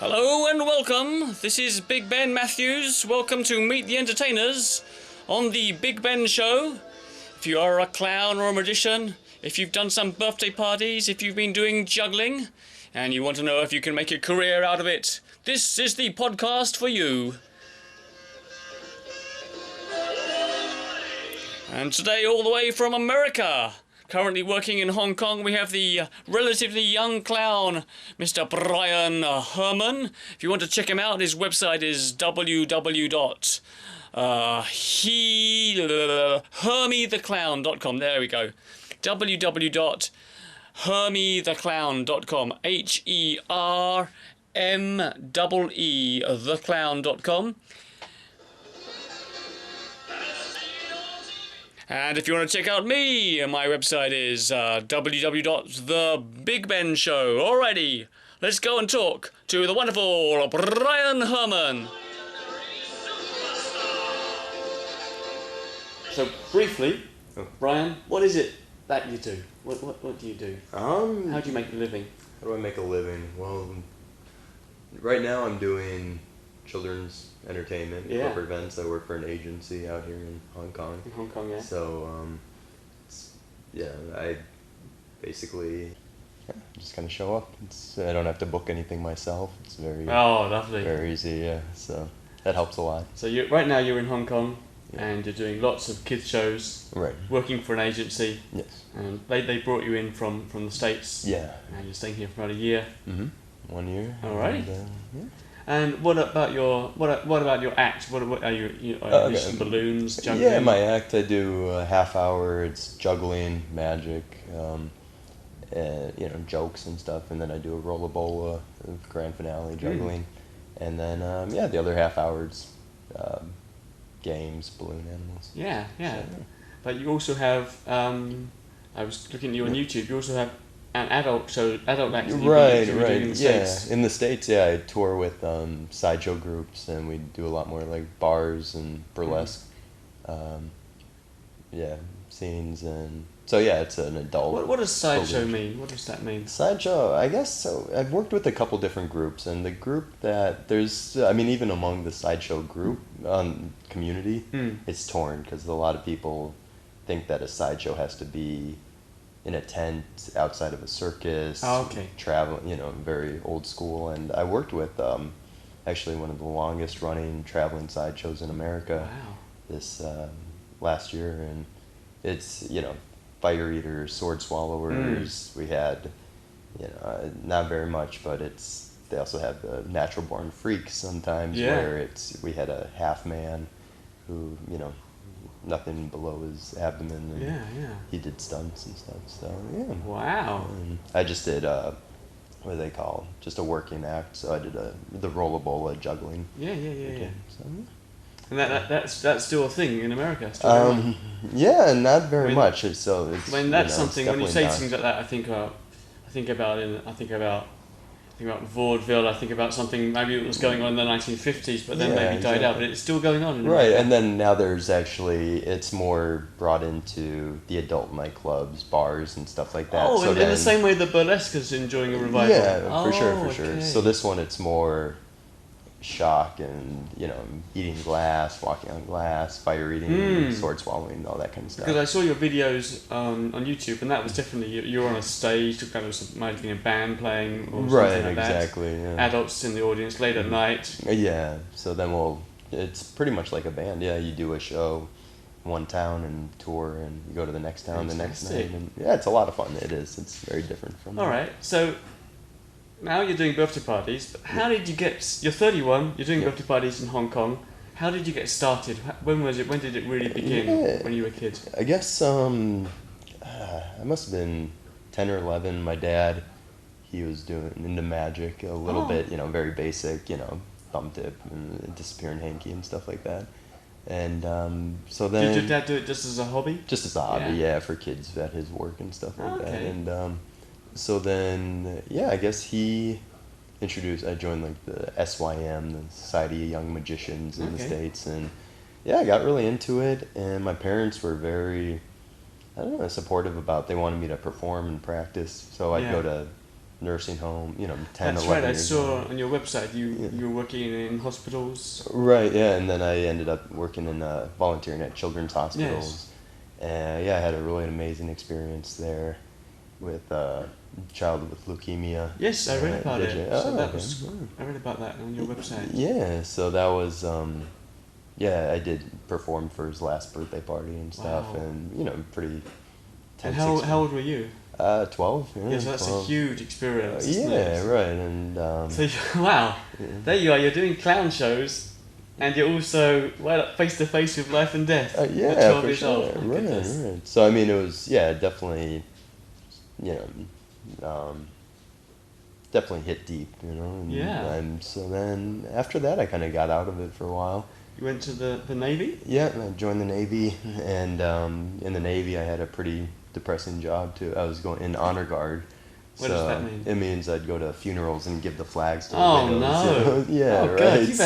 Hello and welcome. This is Big Ben Matthews. Welcome to Meet the Entertainers on the Big Ben Show. If you are a clown or a magician, if you've done some birthday parties, if you've been doing juggling, and you want to know if you can make a career out of it, this is the podcast for you. And today, all the way from America, currently working in Hong Kong, we have the relatively young clown, Mr. Brian Herman. If you want to check him out, his website is www.hermytheclown.com. There we go. www.hermytheclown.com. HERMEE theclown.com. And if you want to check out me, my website is www.thebigbenshow. Alrighty, let's go and talk to the wonderful Brian Herman. So briefly, Brian, what is it that you do? What do you do? How do you make a living? How do I make a living? Well, right now I'm doing children's entertainment, corporate events. I work for an agency out here in Hong Kong. In Hong Kong, yeah. So, I basically just kind of show up. I don't have to book anything myself. It's very lovely, very easy. Yeah, so that helps a lot. So right now you're in Hong Kong, and you're doing lots of kids shows. Right. Working for an agency. Yes. And they brought you in from the States. Yeah. And you're staying here for about a year. 1 year. All right. And, And what about your act? What are you some balloons, juggling? Yeah, my act, I do a half hour. It's juggling, magic, jokes and stuff, and then I do a rollabola, grand finale juggling, and then the other half hours, games, balloon animals. Yeah. So, But you also have I was looking at you on YouTube. You also have an adult act. Right. Doing in the States. In the States, I tour with sideshow groups, and we do a lot more like bars and burlesque, scenes, and so it's an adult. What does sideshow mean? What does that mean? Sideshow, I guess so. I've worked with a couple different groups, and the group that even among the sideshow group community, it's torn because a lot of people think that a sideshow has to be in a tent outside of a circus, traveling, very old school. And I worked with actually one of the longest running traveling sideshows in America. Wow. This last year, and it's fire eaters, sword swallowers. We had not very much, but they also have the natural born freaks sometimes where we had a half man who nothing below his abdomen, and he did stunts and stuff. So Wow. And I just did what do they call just a working act. So I did the rollabola juggling. Yeah. So, And that's still a thing in America. Not very much. So it's that's something. When you say down. things like that, I think about vaudeville. I think about something maybe it was going on in the 1950s, but then maybe died out. But it's still going on. Right, and then now it's more brought into the adult nightclubs, bars, and stuff like that. Oh, in the same way the burlesque is enjoying a revival. Yeah, for sure. Okay. So this one, it's more shock and eating glass, walking on glass, fire eating, sword swallowing, all that kind of stuff. Because I saw your videos on YouTube, and that was definitely you were on a stage, kind of might have been a band playing or something like that. Exactly. Yeah. Adults in the audience late at night. Yeah. So then it's pretty much like a band. Yeah, you do a show, one town and tour, and you go to the next town the next night. And it's a lot of fun. It is. It's very different from. All right. So now you're doing birthday parties, but how did you get... You're 31, you're doing birthday parties in Hong Kong. How did you get started? When was it? When did it really begin when you were a kid? I guess I must have been 10 or 11. My dad, he was doing into magic a little bit, very basic, thumb tip and disappearing hanky and stuff like that. And so then... Did your dad do it just as a hobby? Just as a hobby, for kids at his work and stuff like that. And so then, I guess he introduced, I joined like the SYM, the Society of Young Magicians in the States, and I got really into it, and my parents were very, supportive about, they wanted me to perform and practice, so I'd go to nursing home, 10, That's 11 right. I years saw old. on your website you were working in hospitals. Right, yeah, and then I ended up working in volunteering at children's hospitals. And yeah, I had a really amazing experience there with a child with leukemia. Yes, I read about it. Oh, So that okay. was I read about that on your website. Yeah, so that was yeah, I did perform for his last birthday party and stuff. Wow. And pretty And tense how old were you? 12. Yeah, so that's 12. a huge experience. Isn't Yeah, it? right, and So wow, yeah. there you are. You're doing clown shows, and you're also face to face with life and death. Yeah, at 12 for years sure. old. My Right, goodness. right. So I mean, it was definitely, definitely hit deep, And, Yeah. And so then after that, I kind of got out of it for a while. You went to the Navy? Yeah, I joined the Navy, and in the Navy, I had a pretty depressing job too. I was going in honor guard. What So does that mean? It means I'd go to funerals and give the flags to the Oh widows. no! Yeah, oh right.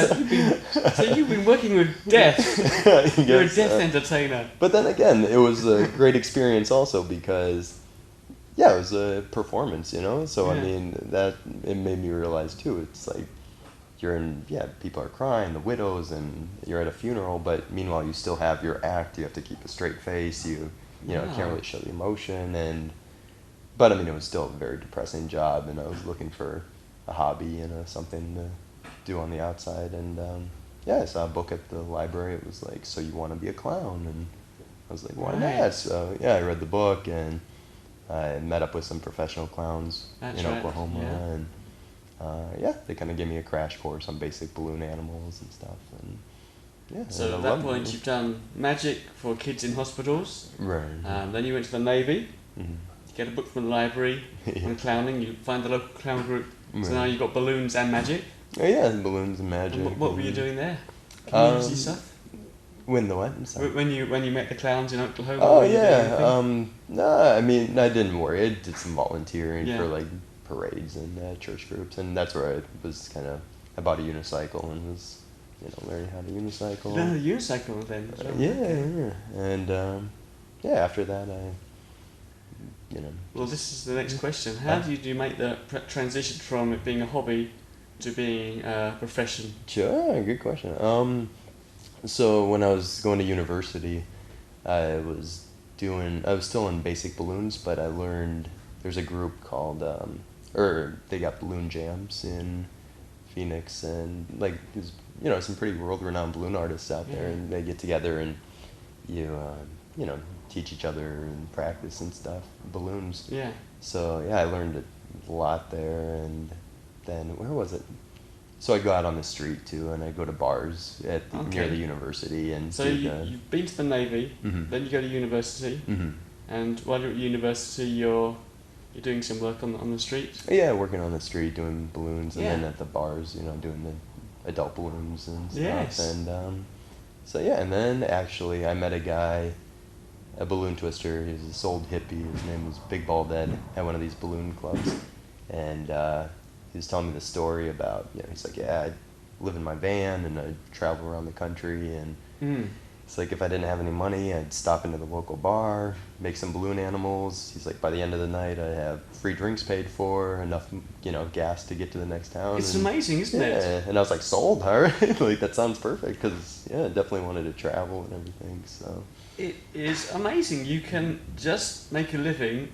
God, you've been working with death. I You're a guess death so. entertainer. But then again, it was a great experience also because, yeah, it was a performance, So I Yeah. mean, that it made me realize too. It's like people are crying, the widows, and you're at a funeral, but meanwhile you still have your act. You have to keep a straight face. You Wow. can't really show the emotion, but I mean, it was still a very depressing job, and I was looking for a hobby and something to do on the outside, and I saw a book at the library. It was like, so you want to be a clown, and I was like, why Right. not? So yeah, I read the book, and I met up with some professional clowns That's in right, Oklahoma, yeah. and they kind of gave me a crash course on basic balloon animals and stuff, and yeah. So and I at that loved point, it. you've done magic for kids in hospitals. Right. Then you went to the Navy. Mhm. You get a book from the library on clowning. You find the local clown group. So Right. now you've got balloons and magic. Oh yeah, and balloons and magic. And what were you and- doing there? Community stuff. When the what? I'm sorry. When you met the clowns in Oklahoma. Oh were you doing yeah. anything? No, I mean I didn't worry. I did some volunteering Yeah. for like parades and church groups, and that's where I was kind of. I bought a unicycle and was, learning how to unicycle. You learned a unicycle then. as well. Yeah. And after that Well, this is the next question. How did you make the transition from it being a hobby to being a profession? Sure, good question. So when I was going to university, I was still in basic balloons, but I learned there's a group called, they got balloon jams in Phoenix, and like there's, some pretty world-renowned balloon artists out there, Yeah. and they get together and you teach each other and practice and stuff, balloons. Yeah. So yeah, I learned a lot there, and then where was it? So I go out on the street too, and I go to bars near Okay. the university, and So do you've been to the Navy, Mhm. then you go to university, Mhm. and while you're at university, you're doing some work on the street. Yeah, working on the street doing balloons, and then Yeah. at the bars, doing the adult balloons and stuff. Yes. And so yeah, and then actually I met a guy, a balloon twister. He was this old hippie. His name was Big Bald Ed. At one of these balloon clubs, and he was telling me the story about he's like, yeah, I live in my van and I travel around the country, and it's like if I didn't have any money, I'd stop into the local bar, make some balloon animals. He's like, by the end of the night, I have free drinks paid for, enough gas to get to the next town. It's and, amazing, isn't it? Yeah, and I was like, sold, all right. Like that sounds perfect, because I definitely wanted to travel and everything. So It is amazing. You can just make a living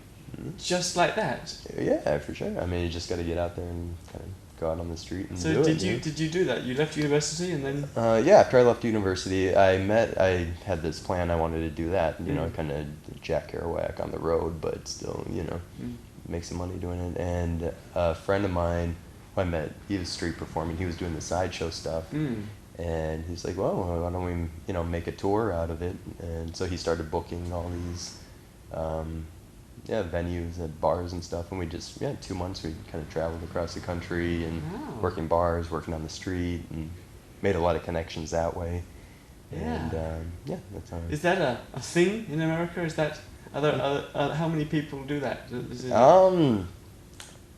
just like that. yeah, for sure. I mean, you just got to get out there and kind of go out on the street and So do did it. you do that? You left university and then Yeah, after I left university, I had this plan. I wanted to do that, kind of Jack Kerouac on the road, but still, make some money doing it. And a friend of mine who I met, he was street performing. He was doing the sideshow stuff. And he's like, well, why don't we, make a tour out of it? And so he started booking all these, venues at bars and stuff. And we just, 2 months, we kind of traveled across the country and Wow. working bars, working on the street, and made a lot of connections that way. Yeah. And that's how. is that a thing in America? Is that how many people do that? Is it,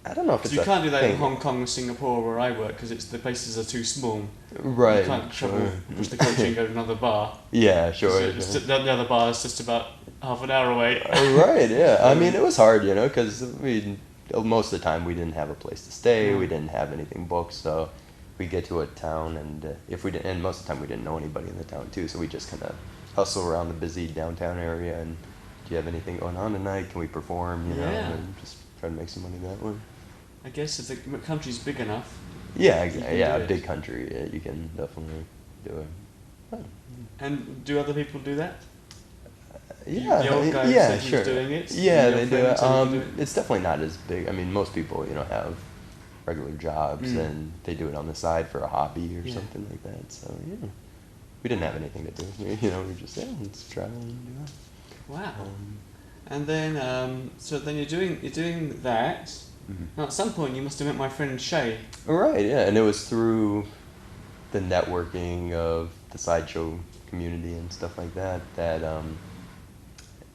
I don't know if it's you a can't do that thing. in Hong Kong or Singapore where I work because the places are too small. Right. You can't travel Sure. across the country and go to another bar. Yeah, sure. So sure. the other bar is just about half an hour away. Right, yeah. I mean, it was hard, because we most of the time we didn't have a place to stay. Mm. We didn't have anything booked, so we get to a town, and if we didn't, and most of the time we didn't know anybody in the town too, so we just kind of hustle around the busy downtown area and do you have anything going on tonight? Can we perform? You know, and just try to make some money that way. I guess if the country's big enough. Yeah, a big country. Yeah, you can definitely do it. Oh. And do other people do that? Yeah, the old guy said he sure. was doing it. Yeah, they do it. It's definitely not as big. I mean, most people, have regular jobs and they do it on the side for a hobby or something like that. So yeah, we didn't have anything to do. We just let's try and do that. Wow. And then so then you're doing that. Mm-hmm. Now at some point you must have met my friend Shay. Right. Yeah, and it was through the networking of the sideshow community and stuff like that.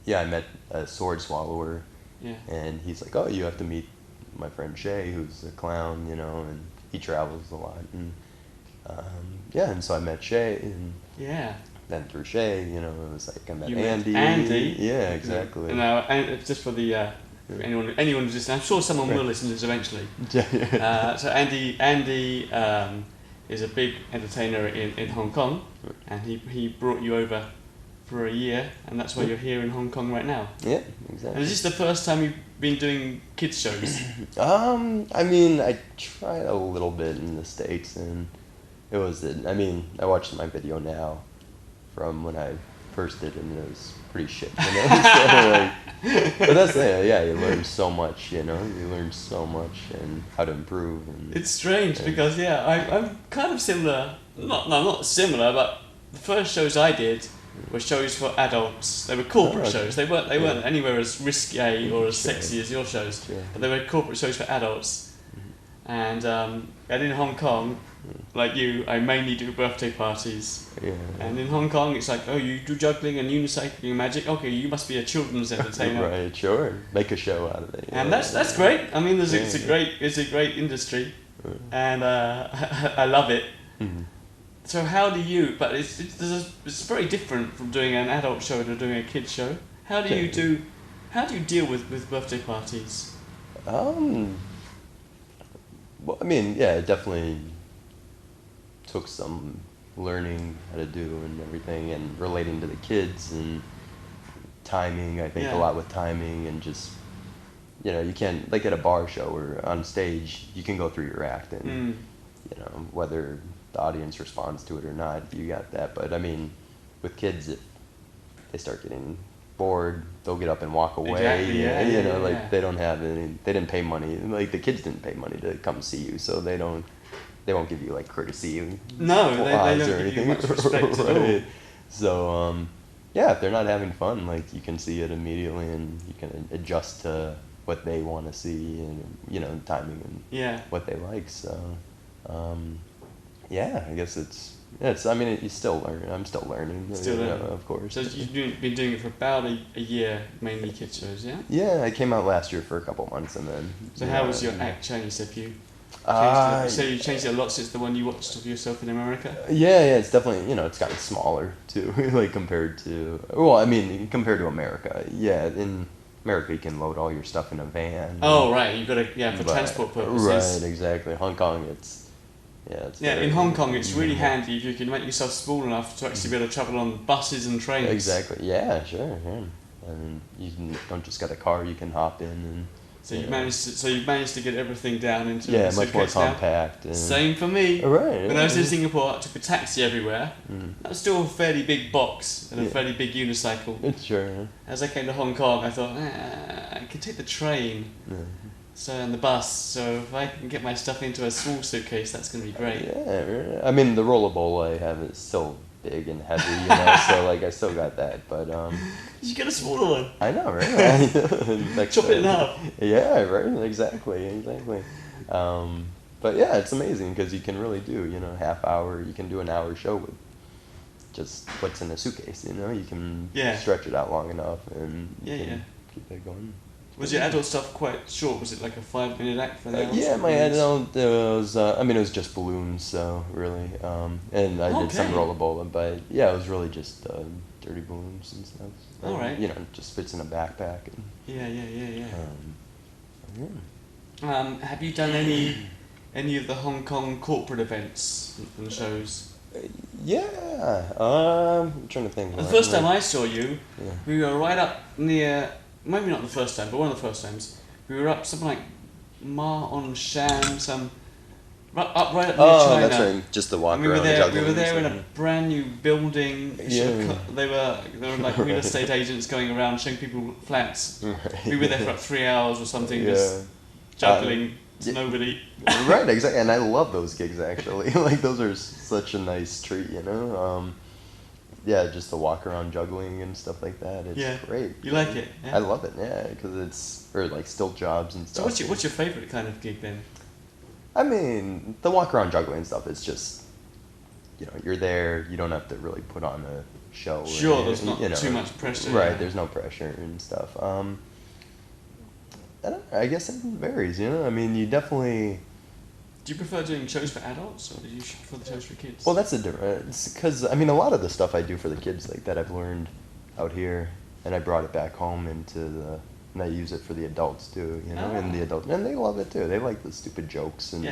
I met a sword swallower. Yeah. And he's like, oh, you have to meet my friend Shay, who's a clown, and he travels a lot. And and so I met Shay, and then through Shay, it was like I met Andy. Andy. Yeah, exactly. And just for the anyone who's listening, I'm sure someone will listen to this eventually. So Andy is a big entertainer in Hong Kong, and he brought you over for a year, and that's why you're here in Hong Kong right now. Yeah, exactly. And is this the first time you've been doing kids shows? I mean, I tried a little bit in the States, and it was. I watched my video now from when I first did it, and it was pretty shit. But that's you learn so much. You learn so much and how to improve. And it's strange because I'm kind of similar. Not similar, but the first shows I did were shows for adults. They were corporate shows. They weren't anywhere as risque or as sexy as your shows. Sure. But they were corporate shows for adults. And in Hong Kong, like you, I mainly do birthday parties. Yeah. And in Hong Kong, it's like, oh, you do juggling and unicycling and magic. Okay, you must be a children's entertainer. Right, sure. Make a show out of it. And that's great. I mean, it's a great industry, and I love it. Mm-hmm. So how do you? But it's very different from doing an adult show to doing a kids show. How do you deal with birthday parties? Well, I mean, it definitely took some learning how to do and everything, and relating to the kids and timing. I think a lot with timing and just, you can't, like at a bar show or on stage, you can go through your act and, whether the audience responds to it or not, you got that. But I mean, with kids, if they start getting bored, they'll get up and walk away. Exactly, they don't have any. They didn't pay money. Like the kids didn't pay money to come see you, so they won't give you like courtesy. No, they don't give you much respect at all. So if they're not having fun, like you can see it immediately, and you can adjust to what they want to see, and timing and what they like. So I guess it's. I mean, you still learn. I'm still learning. Of course. So you've been doing it for about a year, mainly kids shows, yeah? Yeah, I came out last year for a couple months, and then. So how was your act changed? Have you so you changed it a lot since the one you watched of yourself in America? Yeah, it's definitely it's gotten smaller too, like compared to America. Yeah, in America you can load all your stuff in a van. Oh right, you've got to for transport purposes. Right, exactly. Hong Kong, it's. In Hong Kong, it's really handy if you can make yourself small enough to actually be able to travel on buses and trains. Exactly. Yeah, sure. Yeah. I mean, you don't just got a car; you can hop in and. So you've managed to get everything down into a much more compact. And same for me. Right. When I was in Singapore, I took a taxi everywhere. That was still a fairly big box and a fairly big unicycle. Sure. As I came to Hong Kong, I thought I could take the train. So and the bus. So if I can get my stuff into a small suitcase, that's going to be great. Yeah. I mean, the rollerball I have is still big and heavy, so like I still got that, but you should get a smaller one. I know, right? Chop it in half. Yeah, right. Exactly. But it's amazing because you can really do half hour. You can do an hour show with just what's in the suitcase. You can stretch it out long enough and keep that going. Was your adult stuff quite short? Was it like a 5-minute act for that? Yeah, my adult was. It was just balloons, so really, and I did some rollerball, but it was really just dirty balloons and stuff. All right. Just fits in a backpack. And, Yeah. Have you done any of the Hong Kong corporate events and shows? Yeah. I'm trying to think. The first time I saw you, Yeah. we were right up near, maybe not the first time, but one of the first times, we were up something like Ma on Shan, right up near China. That's right. Just the walk And we were around. there. juggling We were there and in a stuff. brand new building. Yeah. They were like real estate agents going around showing people flats. Right. We were there for like 3 hours or something, Yeah. just juggling to yeah. nobody. Right, exactly, and I love those gigs actually. Like those are such a nice treat, you know. Yeah, just to walk around juggling and stuff like that. It's great. You like it? Yeah. I love it, yeah, because or like still jobs and stuff. So what's your favourite kind of gig then? I mean, the walk around juggling stuff is just, you're there. You don't have to really put on a show. Sure, there's not too much pressure. Right, Yeah. there's no pressure and stuff. I guess it varies, I mean, you definitely. Do you prefer doing shows for adults, or do you prefer the shows for kids? Well, that's the difference, because I mean, a lot of the stuff I do for the kids like that I've learned out here, and I brought it back home and I use it for the adults too, and the adults, and they love it too. They like the stupid jokes and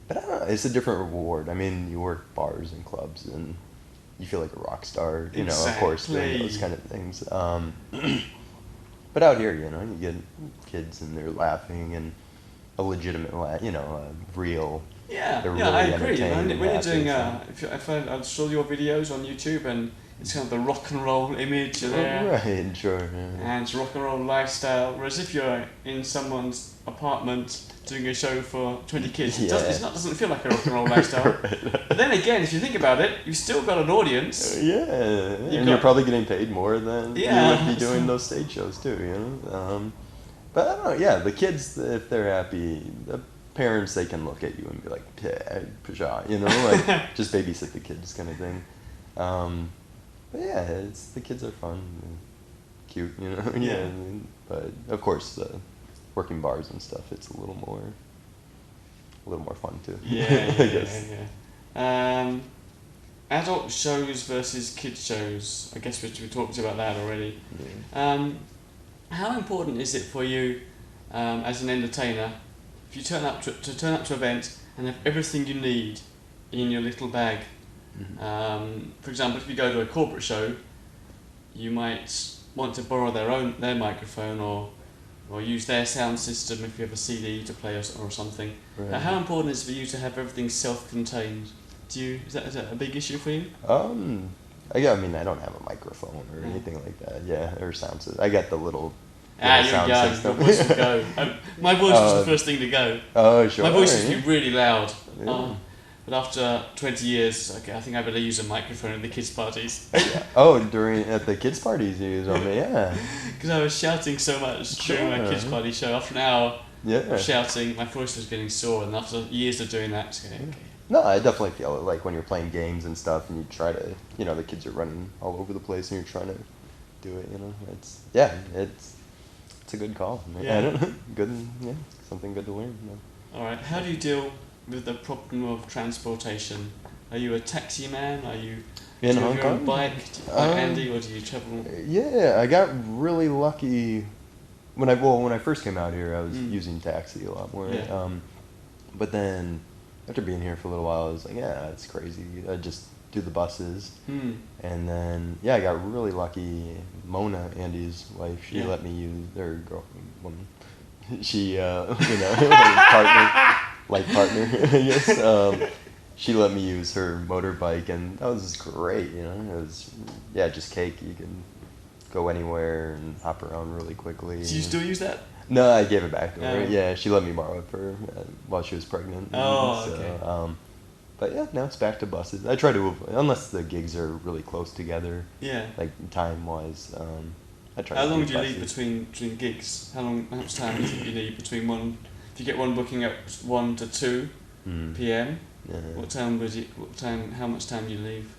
but I don't know, it's a different reward. I mean, you work bars and clubs and you feel like a rock star, of course, doing those kind of things. But out here, you get kids and they're laughing and a legitimate, real. Yeah, they're yeah, really I agree. entertained and When you're happy, doing, so. if I saw your videos on YouTube and it's kind of the rock and roll image there, Right, sure. Yeah. and it's rock and roll lifestyle. Whereas if you're in someone's apartment doing a show for 20 kids, it doesn't feel like a rock and roll lifestyle. But then again, if you think about it, you've still got an audience. Yeah, and you're probably getting paid more than you would be doing those stage shows too, But I don't know, yeah, the kids, if they're happy, the parents, they can look at you and be like, yeah, pshaw, like just babysit the kids kind of thing. But yeah, the kids are fun, and cute, Yeah. I mean, but of course, working bars and stuff, it's a little more fun too. Yeah, I guess. yeah. Adult shows versus kids shows. I guess we talked about that already. Yeah. How important is it for you as an entertainer if you turn up to an event and have everything you need in your little bag? Mm-hmm. For example, if you go to a corporate show, you might want to borrow their microphone or use their sound system if you have a CD to play or something. Right. How important is it for you to have everything self-contained? Is that a big issue for you? I mean, I don't have a microphone or anything like that. Yeah, or sound system. I got the little You're sound young. system. Your voice will go. My voice was the first thing to go. Oh, sure. My voice used to be really loud. Yeah. But after 20 years, okay, I think I better use a microphone at the kids' parties. Oh, at the kids' parties you use on me, yeah. Because I was shouting so much during my kids' party show. After an hour of shouting, my voice was getting sore. And after years of doing that, okay. No, I definitely feel it. Like when you're playing games and stuff, and you try to, the kids are running all over the place, and you're trying to do it. It's a good call. Yeah. I don't know. Good, something good to learn. All right. How do you deal with the problem of transportation? Are you a taxi man? Do you have your own bike? Do you bike Andy, or do you travel? Yeah, I got really lucky. When I first came out here, I was using taxi a lot more. Yeah. But then, after being here for a little while, I was like, yeah, it's crazy. I just do the buses. And then, I got really lucky. Mona, Andy's wife, she let me use their woman. She, life partner, I guess. She let me use her motorbike, and that was great. It was, just cake. You can go anywhere and hop around really quickly. Do you still use that? No, I gave it back to her. Oh. Yeah, she let me borrow it for while she was pregnant. Oh, so, okay. But now it's back to buses. I try to avoid, unless the gigs are really close together. Yeah. Like time-wise, I try. How to long do do you buses. leave between gigs? How much time do you think you need between one? If you get one booking at 1 to 2 p.m. Yeah. How much time do you leave?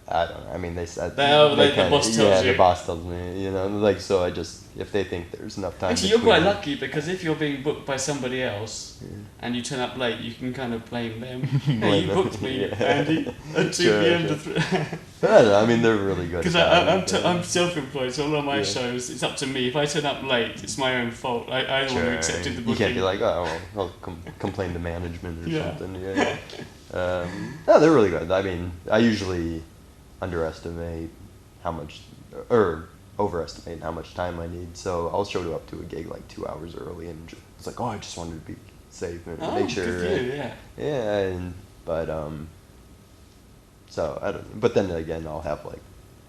I don't know. I mean, they said The boss tells you. the boss tells me. You know, like so. I just if they think there's enough time. Actually, you're quite lucky because if you're being booked by somebody else and you turn up late, you can kind of blame them. Hey, you booked me, Andy, at 2 p.m. to 3. I don't know. I mean, they're really good. Because I'm self-employed, so all of my shows, it's up to me. If I turn up late, it's my own fault. I the one who accepted the booking. You can't be like, oh, well, I'll complain to management or something. Yeah. No, they're really good. I mean, I usually underestimate how much, or overestimate how much time I need. So I'll show up to a gig like 2 hours early, and it's like, oh, I just wanted to be safe and make sure. Good for you, yeah. But so I don't. But then again, I'll have like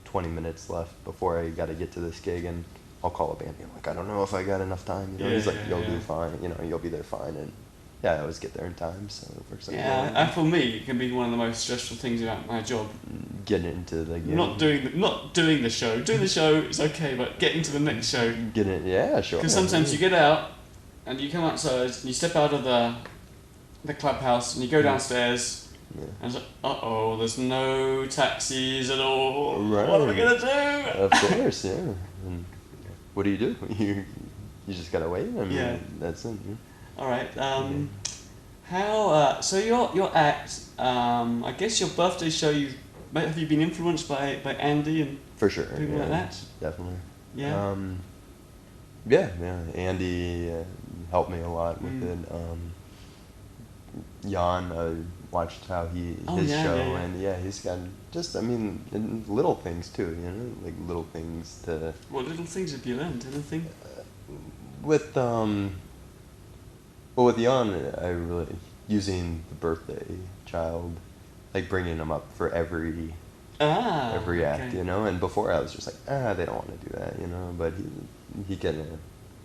20 minutes left before I got to get to this gig, and I'll call up Andy. I'm like, I don't know if I got enough time. You know, he's like, you'll do fine. You know, you'll be there fine, and yeah, I always get there in time, so it works out. Yeah, and for me, it can be one of the most stressful things about my job. Getting into the game. Not doing the show. Doing the show is okay, but getting to the next show. Yeah, sure. Because sometimes you get out, and you come outside, and you step out of the clubhouse, and you go downstairs. Yeah. And it's like, there's no taxis at all. Right. What are we gonna do? Of course, yeah. And what do? You just gotta wait. I mean, that's it. Yeah. All right. How? So your act. I guess your birthday show. Have you been influenced by Andy and for sure people like that? Definitely. Yeah. Yeah. Andy helped me a lot with it. Jan, watched how his show, and he's got just and little things too, you know, like little things to. What little things have you learned? Anything? With with Jan, I really using the birthday child, like bringing him up for every act, you know. And before I was just like, they don't want to do that, you know. But he can.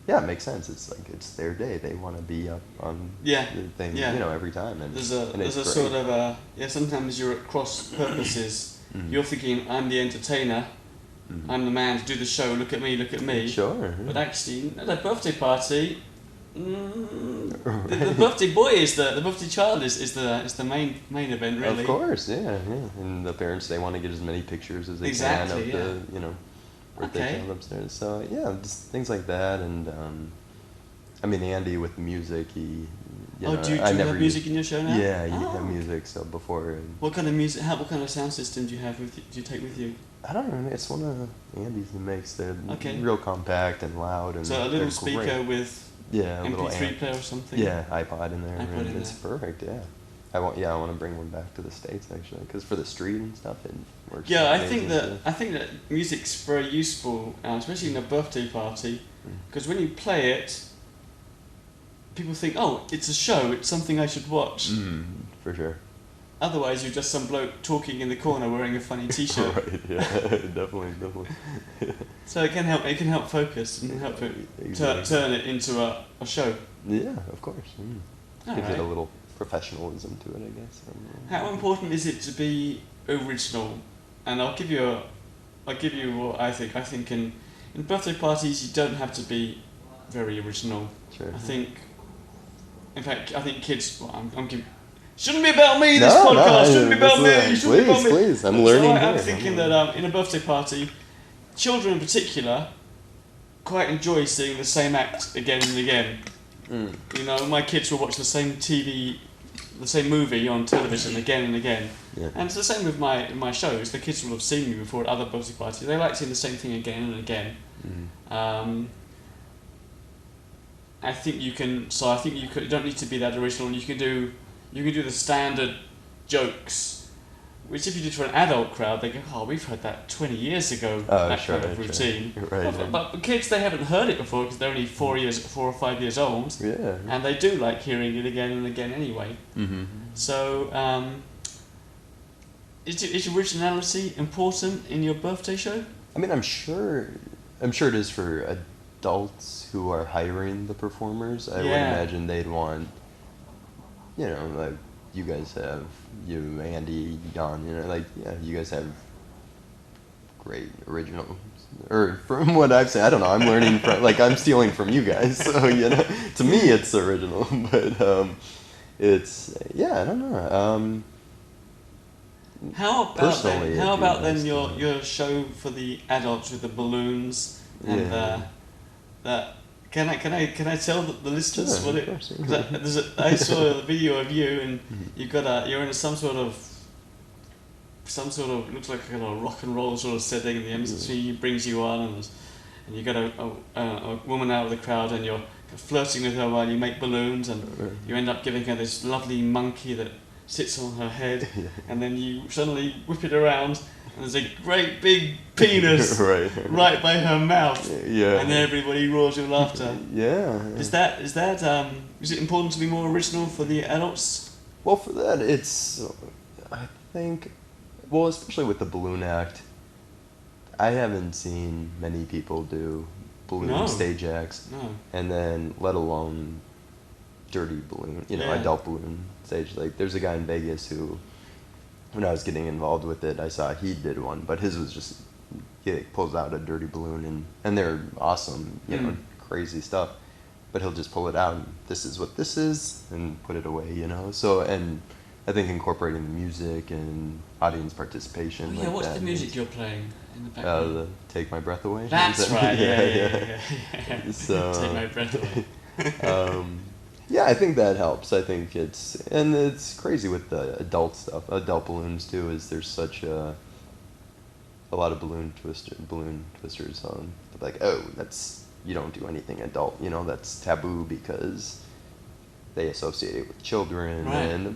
Yeah, it makes sense. It's like it's their day. They want to be up on the thing, you know, every time. And there's a sort of sometimes you're at cross purposes. You're thinking, I'm the entertainer, I'm the man to do the show. Look at me. Sure. But actually, at a birthday party, the birthday boy the birthday child is the main event, really. Of course, yeah. And the parents, they want to get as many pictures as they can of the birthday child upstairs. So just things like that, and Andy with the music, do you have music in your show now? Yeah, you have music. So before. What kind of music? What kind of sound system do you have? Do you take with you? I don't know. It's one of Andy's he makes. They're real compact and loud, and so a little speaker with a MP3 player or something. Yeah, iPod in there, and it's perfect. Yeah. I want to bring one back to the States actually, because for the street and stuff it works. Yeah, I think that music's very useful, especially in a birthday party, because when you play it, people think, it's a show, it's something I should watch. For sure. Otherwise, you're just some bloke talking in the corner wearing a funny T-shirt. Right. Yeah. definitely. So it can help focus and help it turn it into a show. Yeah, of course. Gives it a little professionalism to it, I guess. How important is it to be original? And I'll give you what I think. I think in birthday parties you don't have to be very original. Sure. In fact, I think kids. Well, I'm giving. Shouldn't be about me. This podcast shouldn't be about me. Please, I'm learning. I'm thinking that in a birthday party, children in particular quite enjoy seeing the same act again and again. You know, my kids will watch the same movie on television again and again. Yeah. And it's the same with my shows. The kids will have seen me before at other birthday parties. They like seeing the same thing again and again. I think you can. So I think you don't need to be that original. You can do the standard jokes, which if you did for an adult crowd, they go, we've heard that 20 years ago. That kind of routine. Sure. Right. But kids, they haven't heard it before because they're only 4 or 5 years old. Yeah. And they do like hearing it again and again anyway. So, is originality important in your birthday show? I'm sure it is for adults who are hiring the performers. I would imagine they'd want, like you guys have, Andy, Jan, you guys have great original, or from what I've seen, I don't know, I'm learning from, I'm stealing from you guys, so, to me it's original, but, it's, I don't know, How about personally, then? How about then nice your show for the adults with the balloons and that? Can I tell the listeners Sure, what of it? course. I saw a video of you and you're in some sort of looks like a kind of rock and roll sort of setting, and the MC brings you on and you got a woman out of the crowd and you're flirting with her while you make balloons, and you end up giving her this lovely monkey that sits on her head, and then you suddenly whip it around and there's a great big penis right by her mouth, and then everybody roars with laughter. Is it important to be more original for the adults? Well, for that, it's, I think, well, especially with the balloon act, I haven't seen many people do balloon stage acts, and then let alone dirty balloon, adult balloon stage. Like, there's a guy in Vegas who, when I was getting involved with it, I saw he did one, but his was just, he pulls out a dirty balloon, and they're awesome, crazy stuff, but he'll just pull it out, and this is what this is, and put it away, So, and I think incorporating the music and audience participation. What's the music you're playing in the background? The Take My Breath Away. That's right. Yeah. So, Take My Breath Away. I think that helps. I think it's crazy with the adult stuff, adult balloons too. Is there's such a lot of balloon twisters on, like, you don't do anything adult, that's taboo because they associate it with children,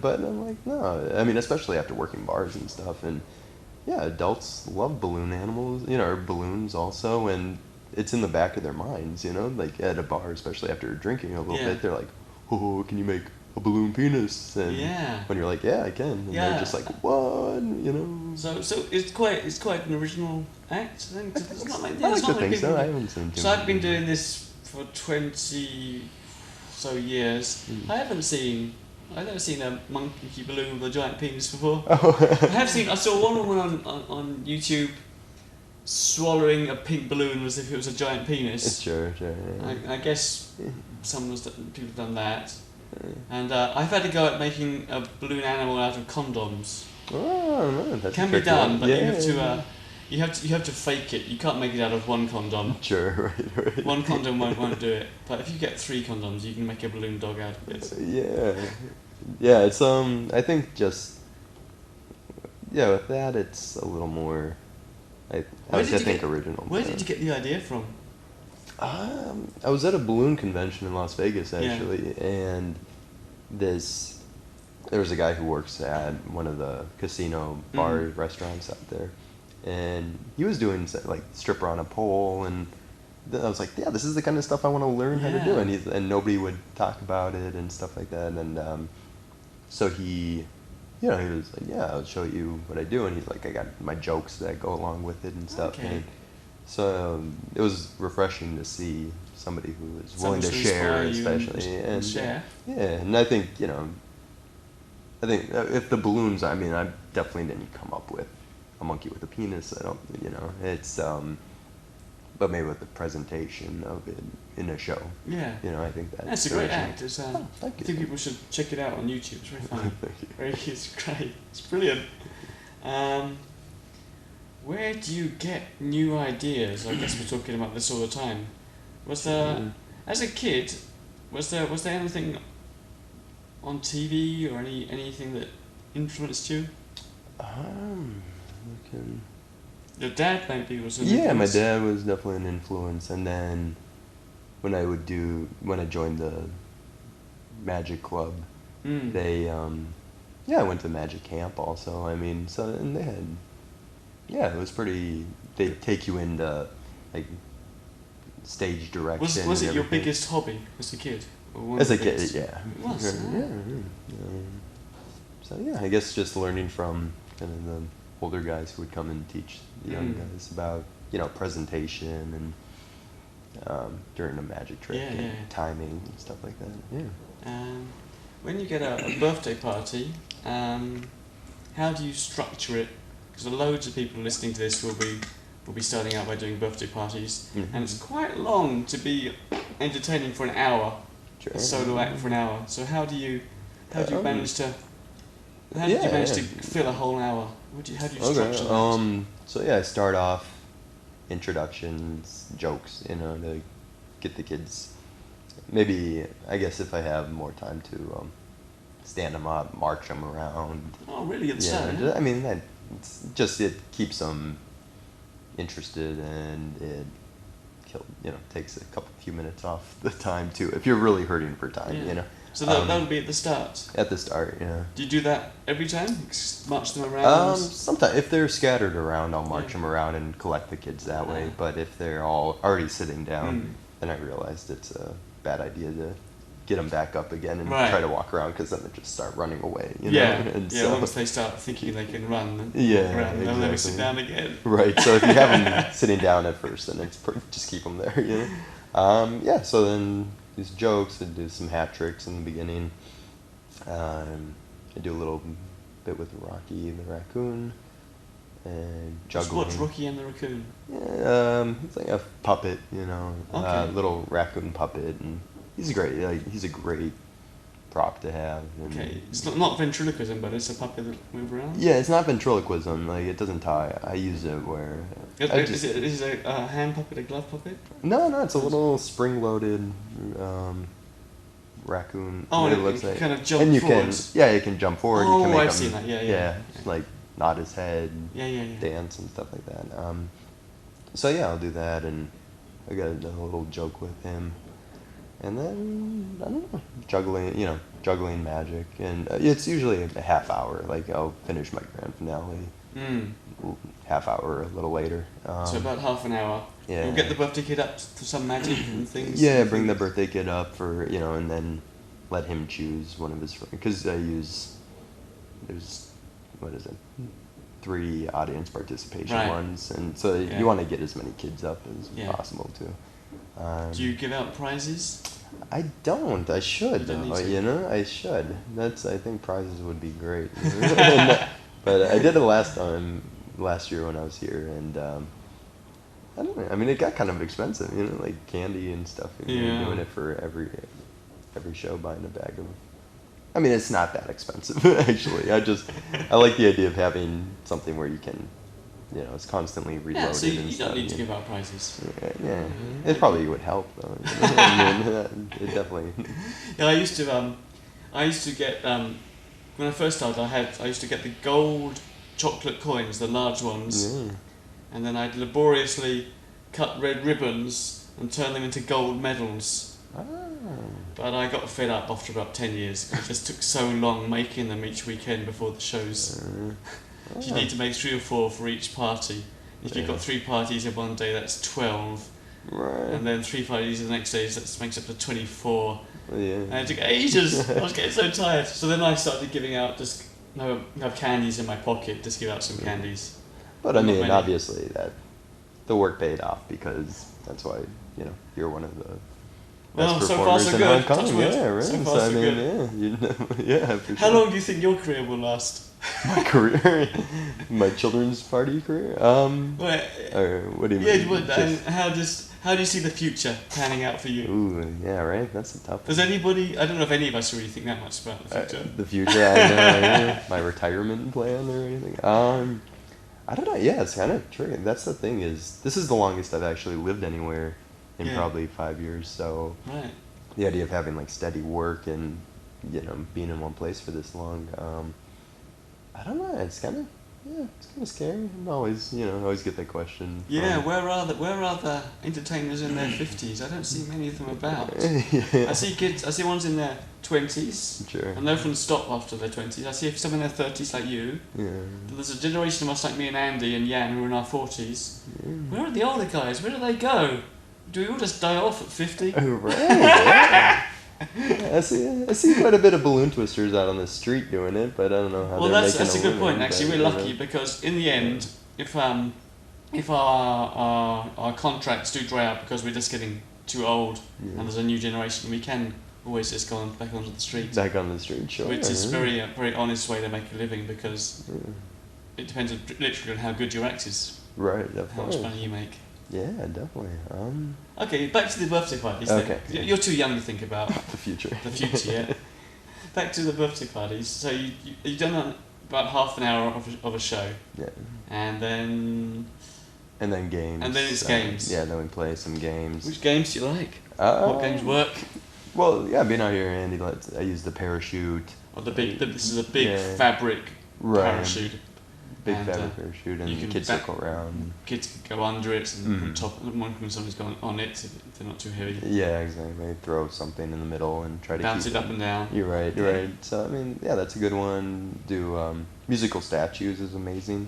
but I'm like, no, I mean, especially after working bars and stuff, and adults love balloon animals, or balloons also, and it's in the back of their minds, like at a bar, especially after drinking a little bit, they're like, oh, can you make a balloon penis? And when you're like, I can, and they're just like, what, So it's quite an original act, I think. It's not like, I like to think so. I haven't seen too. So I've been doing this for 20 so years. I've never seen a monkey balloon with a giant penis before. I saw one woman on YouTube swallowing a pink balloon as if it was a giant penis. Sure. I guess people have done that. And I've had to go at making a balloon animal out of condoms. Oh, no, that can be done, but you have to fake it. You can't make it out of one condom. Sure, right. One condom won't do it. But if you get 3 condoms, you can make a balloon dog out of it. It's I think just with that it's a little more. I think original. Where did you get the idea from? I was at a balloon convention in Las Vegas actually, and there was a guy who works at one of the casino bar restaurants out there, and he was doing like stripper on a pole, and I was like, this is the kind of stuff I want to learn how to do, and nobody would talk about it and stuff like that, and so he was like, I'll show you what I do, and he's like, I got my jokes that go along with it and stuff, and so it was refreshing to see somebody who is willing to share, especially, and share. And I think if the balloons, I mean, I definitely didn't come up with a monkey with a penis. I don't, it's but maybe with the presentation of it in a show. I think that's a great act. I think people should check it out on YouTube. It's very funny. Thank you. It's great. It's brilliant. Where do you get new ideas? I guess we're talking about this all the time. Was there, as a kid, was there anything on TV or anything that influenced you? Your dad maybe was an influence? My dad was definitely an influence, and then when I joined the Magic Club, they I went to Magic Camp also. I mean, so, and they had, it was pretty, they take you into like stage direction. Was it your biggest hobby as a kid? As a kid, yeah. It was. So I guess just learning from kind of the older guys who would come and teach the young guys about presentation and during a magic trick and timing and stuff like that. When you get a birthday party, how do you structure it? Because loads of people listening to this will be starting out by doing birthday parties, and it's quite long to be entertaining for an hour. Sure. A solo act for an hour. So how do you manage to fill a whole hour How do you structure that? So yeah, I start off introductions, jokes, to get the kids. Maybe I guess if I have more time to stand them up, march them around. Oh, really? It's I mean, it keeps them interested, and it takes a few minutes off the time too. If you're really hurting for time, So that would be at the start. At the start, yeah. Do you do that every time? March them around? Sometimes if they're scattered around, I'll march them around and collect the kids that way. But if they're all already sitting down, then I realized it's a bad idea to get them back up again and try to walk around, because then they just start running away. Once they start thinking they can run, around, they'll never sit down again. Right. So if you have them sitting down at first, then just keep them there. So then these jokes, I do some hat tricks in the beginning. I do a little bit with Rocky the raccoon and juggling. What's Rocky and the raccoon? He's like a puppet, little raccoon puppet, and he's great. He's a great prop to have. Okay, it's not ventriloquism, but it's a puppet that moves around. Yeah, it's not ventriloquism. It doesn't tie. I use it where. Is it a hand puppet, a glove puppet? No, it's a little spring-loaded raccoon. Oh, it looks like. Kind of jump forward. You can jump forward. Oh, you can make I've seen that. Yeah. Like nod his head. Dance and stuff like that. So yeah, I'll do that, and I got a little joke with him. And then, I don't know, juggling magic. And it's usually a half hour. I'll finish my grand finale half hour a little later. So about half an hour. Yeah. You'll get the birthday kid up to some magic and things. Yeah, bring the birthday kid up for, and then let him choose one of his friends. Because there's 3 audience participation ones. And so you want to get as many kids up as possible, too. Do you give out prizes? I don't. I should, though. I should. I think prizes would be great. But I did it last year when I was here, and I don't know. I mean, it got kind of expensive, like candy and stuff. Doing it for every show, buying a bag of. I mean, it's not that expensive actually. I like the idea of having something where you can. It's constantly reloaded. Yeah, so you don't need to give out prizes. Yeah. It probably would help though. It definitely. Yeah, I used to get when I first started. I used to get the gold chocolate coins, the large ones, and then I'd laboriously cut red ribbons and turn them into gold medals. But I got fed up after about 10 years. It just took so long making them each weekend before the shows. You need to make 3 or 4 for each party. If you've got 3 parties in one day, that's 12. Right. And then 3 parties the next day, that makes up to 24. Yeah. And it took ages. I was getting so tired. So then I started giving out, have candies in my pocket, just give out some candies. But I mean, obviously the work paid off, because that's why, you're one of the best performers in Hong Kong. Yeah, right. So far, so good. For How long do you think your career will last? My career? My children's party career? Or what do you mean? And how do you see the future panning out for you? Ooh, yeah, right? That's a tough one. Does anybody, I don't know if any of us really think that much about the future. The future, I know. My retirement plan or anything. I don't know. Yeah, it's kind of tricky. That's the thing this is the longest I've actually lived anywhere in probably 5 years. So the idea of having steady work and, being in one place for this long, I don't know. It's kind of scary. I'm always get that question. Yeah, where are the entertainers in their 50s? I don't see many of them about. I see ones in their 20s. Sure. And they often stop after their 20s. I see some in their 30s like you. Yeah. There's a generation of us like me and Andy and Jan who are in our 40s. Yeah. Where are the older guys? Where do they go? Do we all just die off at 50? Oh, right. Yeah. I see quite a bit of balloon twisters out on the street doing it, but I don't know how they're making a living. Well, that's a good point. Actually, we're lucky because in the end, if our contracts do dry out because we're just getting too old and there's a new generation, we can always just go back onto the street. Back on the street, sure. Which is very honest way to make a living, because it depends literally on how good your act is. Right, definitely. How much money you make. Yeah, definitely. Okay, back to the birthday parties. Okay. Then. You're too young to think about the future. The future, yeah. Back to the birthday parties. So you done about half an hour of a show. Yeah. And then games. And then it's games. Yeah, then we play some games. Which games do you like? What games work? Well, yeah, being out here, Andy, I use the parachute. Oh, this is a big fabric parachute. Big fabric parachute, and you kids circle around. Kids can go under it, and on top. When somebody's gone on it, if they're not too heavy. Yeah, exactly. Throw something in the middle and try to bounce keep it up and down. You're right. So I mean, yeah, that's a good one. Do musical statues is amazing.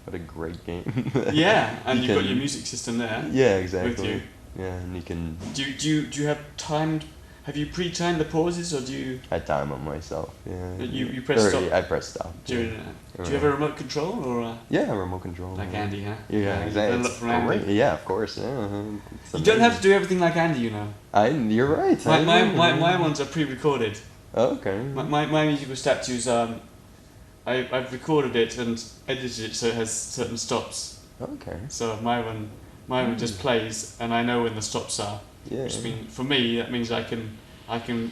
What a great game. Yeah, and you've got your music system there. Yeah, exactly. With you. Yeah, and you can. Do you have timed? Have you pre-timed the pauses, or do you? I time them myself. Yeah. You press stop. I press stop. Do you have a remote control or? Yeah, a remote control. Like Andy, huh? Yeah, exactly. Look from Andy. Yeah, of course. Yeah. You don't have to do everything like Andy, you know. You're right. My ones are pre-recorded. Oh, okay. My musical statues. I've recorded it and edited it so it has certain stops. Okay. So my one just plays, and I know when the stops are. Yeah. Which for me, that means I can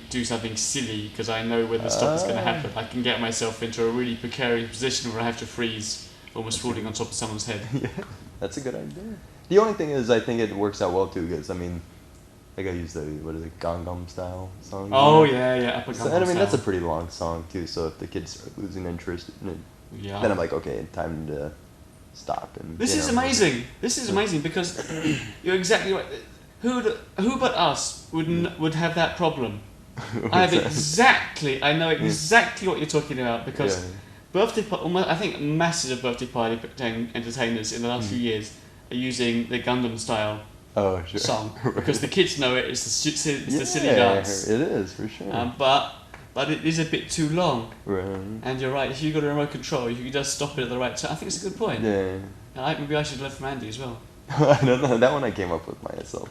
do something silly because I know when the stop is going to happen. I can get myself into a really precarious position where I have to freeze, almost falling on top of someone's head. Yeah, that's a good idea. The only thing is, I think it works out well too, because I mean, like I use the Gangnam Style song. Oh yeah, Upper Gangnam So, and I mean, Style. that's a pretty long song too. So if the kids start losing interest in it, then I'm like, okay, time to stop. And this is amazing. This is amazing because you're exactly right. Who but us would have that problem? I know exactly what you're talking about because I think masses of birthday party entertainers in the last few years are using the Gundam Style song because the kids know it. It's the silly dance. It is for sure. But it is a bit too long. Right. And you're right. If you've got a remote control, you can just stop it at the right time. I think it's a good point. Yeah. Maybe I should learn from Andy as well. I don't know. That one I came up with myself.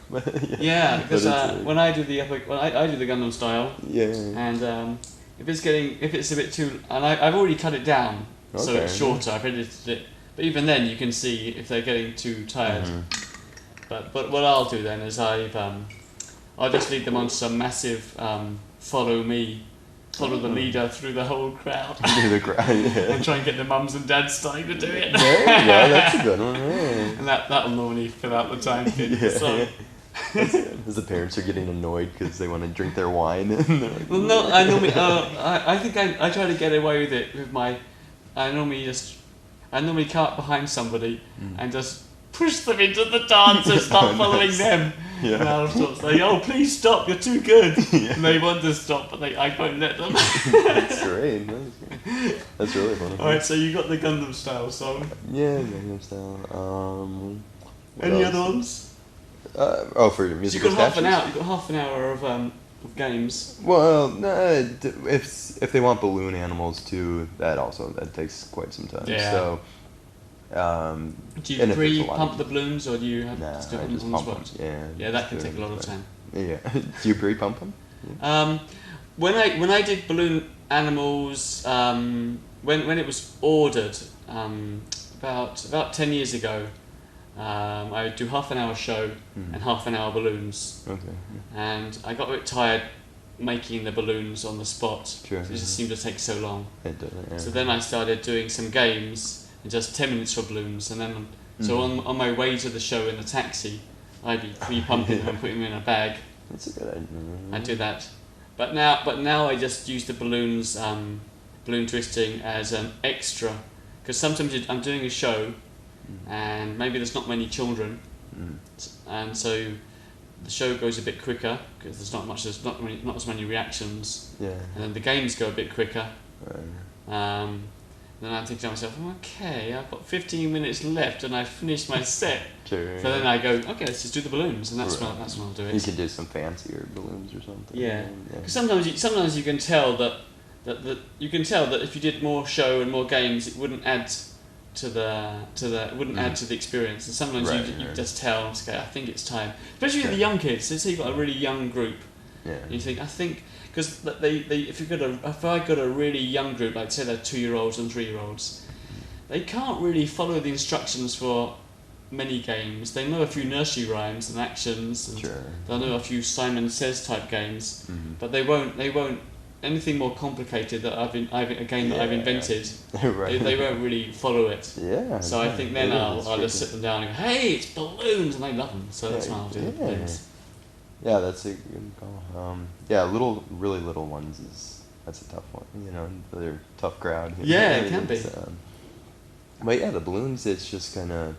Yeah, because when I do the I do the Gundam Style. Yeah. And if it's a bit too, and I've already cut it down so it's shorter. I've edited it, but even then you can see if they're getting too tired. Mm-hmm. But what I'll do then is I'll just lead them on some massive follow the leader through the whole crowd. And try and get the mums and dads starting to do it. There you go, that's a good one. Yeah. And that'll normally fill out the time kit. Yeah. So. As the parents are getting annoyed because they want to drink their wine. And like, well, no, I normally I think I try to get away with it with I normally come up behind somebody and just push them into the dance and start following them. Yeah. And I'll start saying, "Oh, please stop! You're too good." Yeah. And they want to stop, but I won't let them. That's great. That's really funny. All right, so you got the Gundam Style song. Yeah, Gundam Style. Any other ones? For your musical statues? You've got half an hour of games. Well, no, if they want balloon animals too, that takes quite some time. Yeah. So. Do you pre-pump the balloons, or do you have I to just pump them? Yeah. Yeah, that can take a lot of time. Yeah. Do you pre-pump them? Yeah. When I did balloon animals, when it was ordered, about 10 years ago, I would do half an hour show and half an hour balloons. Okay. And I got a bit tired making the balloons on the spot. Sure. It just seemed to take so long. It does, yeah. So then I started doing some games. Just 10 minutes for balloons, and then so on my way to the show in the taxi, I'd be pre-pumping them and putting them in a bag. That's a good idea. I do that, but now I just use the balloons, balloon twisting as an extra, because sometimes I'm doing a show, and maybe there's not many children, and so the show goes a bit quicker because there's not as many reactions. Yeah. And then the games go a bit quicker. Right. Then I'm thinking to myself, okay, I've got 15 minutes left and I've finished my set. Sure. So then I go, okay, let's just do the balloons, and that's when I'll do it. You could do some fancier balloons or something. Yeah. Because sometimes you can tell that if you did more show and more games, it wouldn't add to the experience. And sometimes you just tell, okay, I think it's time. Especially with the young kids. So say you've got a really young group. Yeah. You think, because if I got a really young group, like say they're 2-year-olds and 3-year-olds, they can't really follow the instructions for many games. They know a few nursery rhymes and actions, and they'll know a few Simon Says type games, but they won't anything more complicated that I've invented, Right. they won't really follow it. Yeah. So I think then I'll just tricky. sit them down and go, hey, it's balloons, and they love them. So that's why I'll do the balloons. Yeah, that's a good call. Really little ones that's a tough one. You know, they're a tough crowd. Yeah, it can be. But yeah, the balloons, it's just kind of,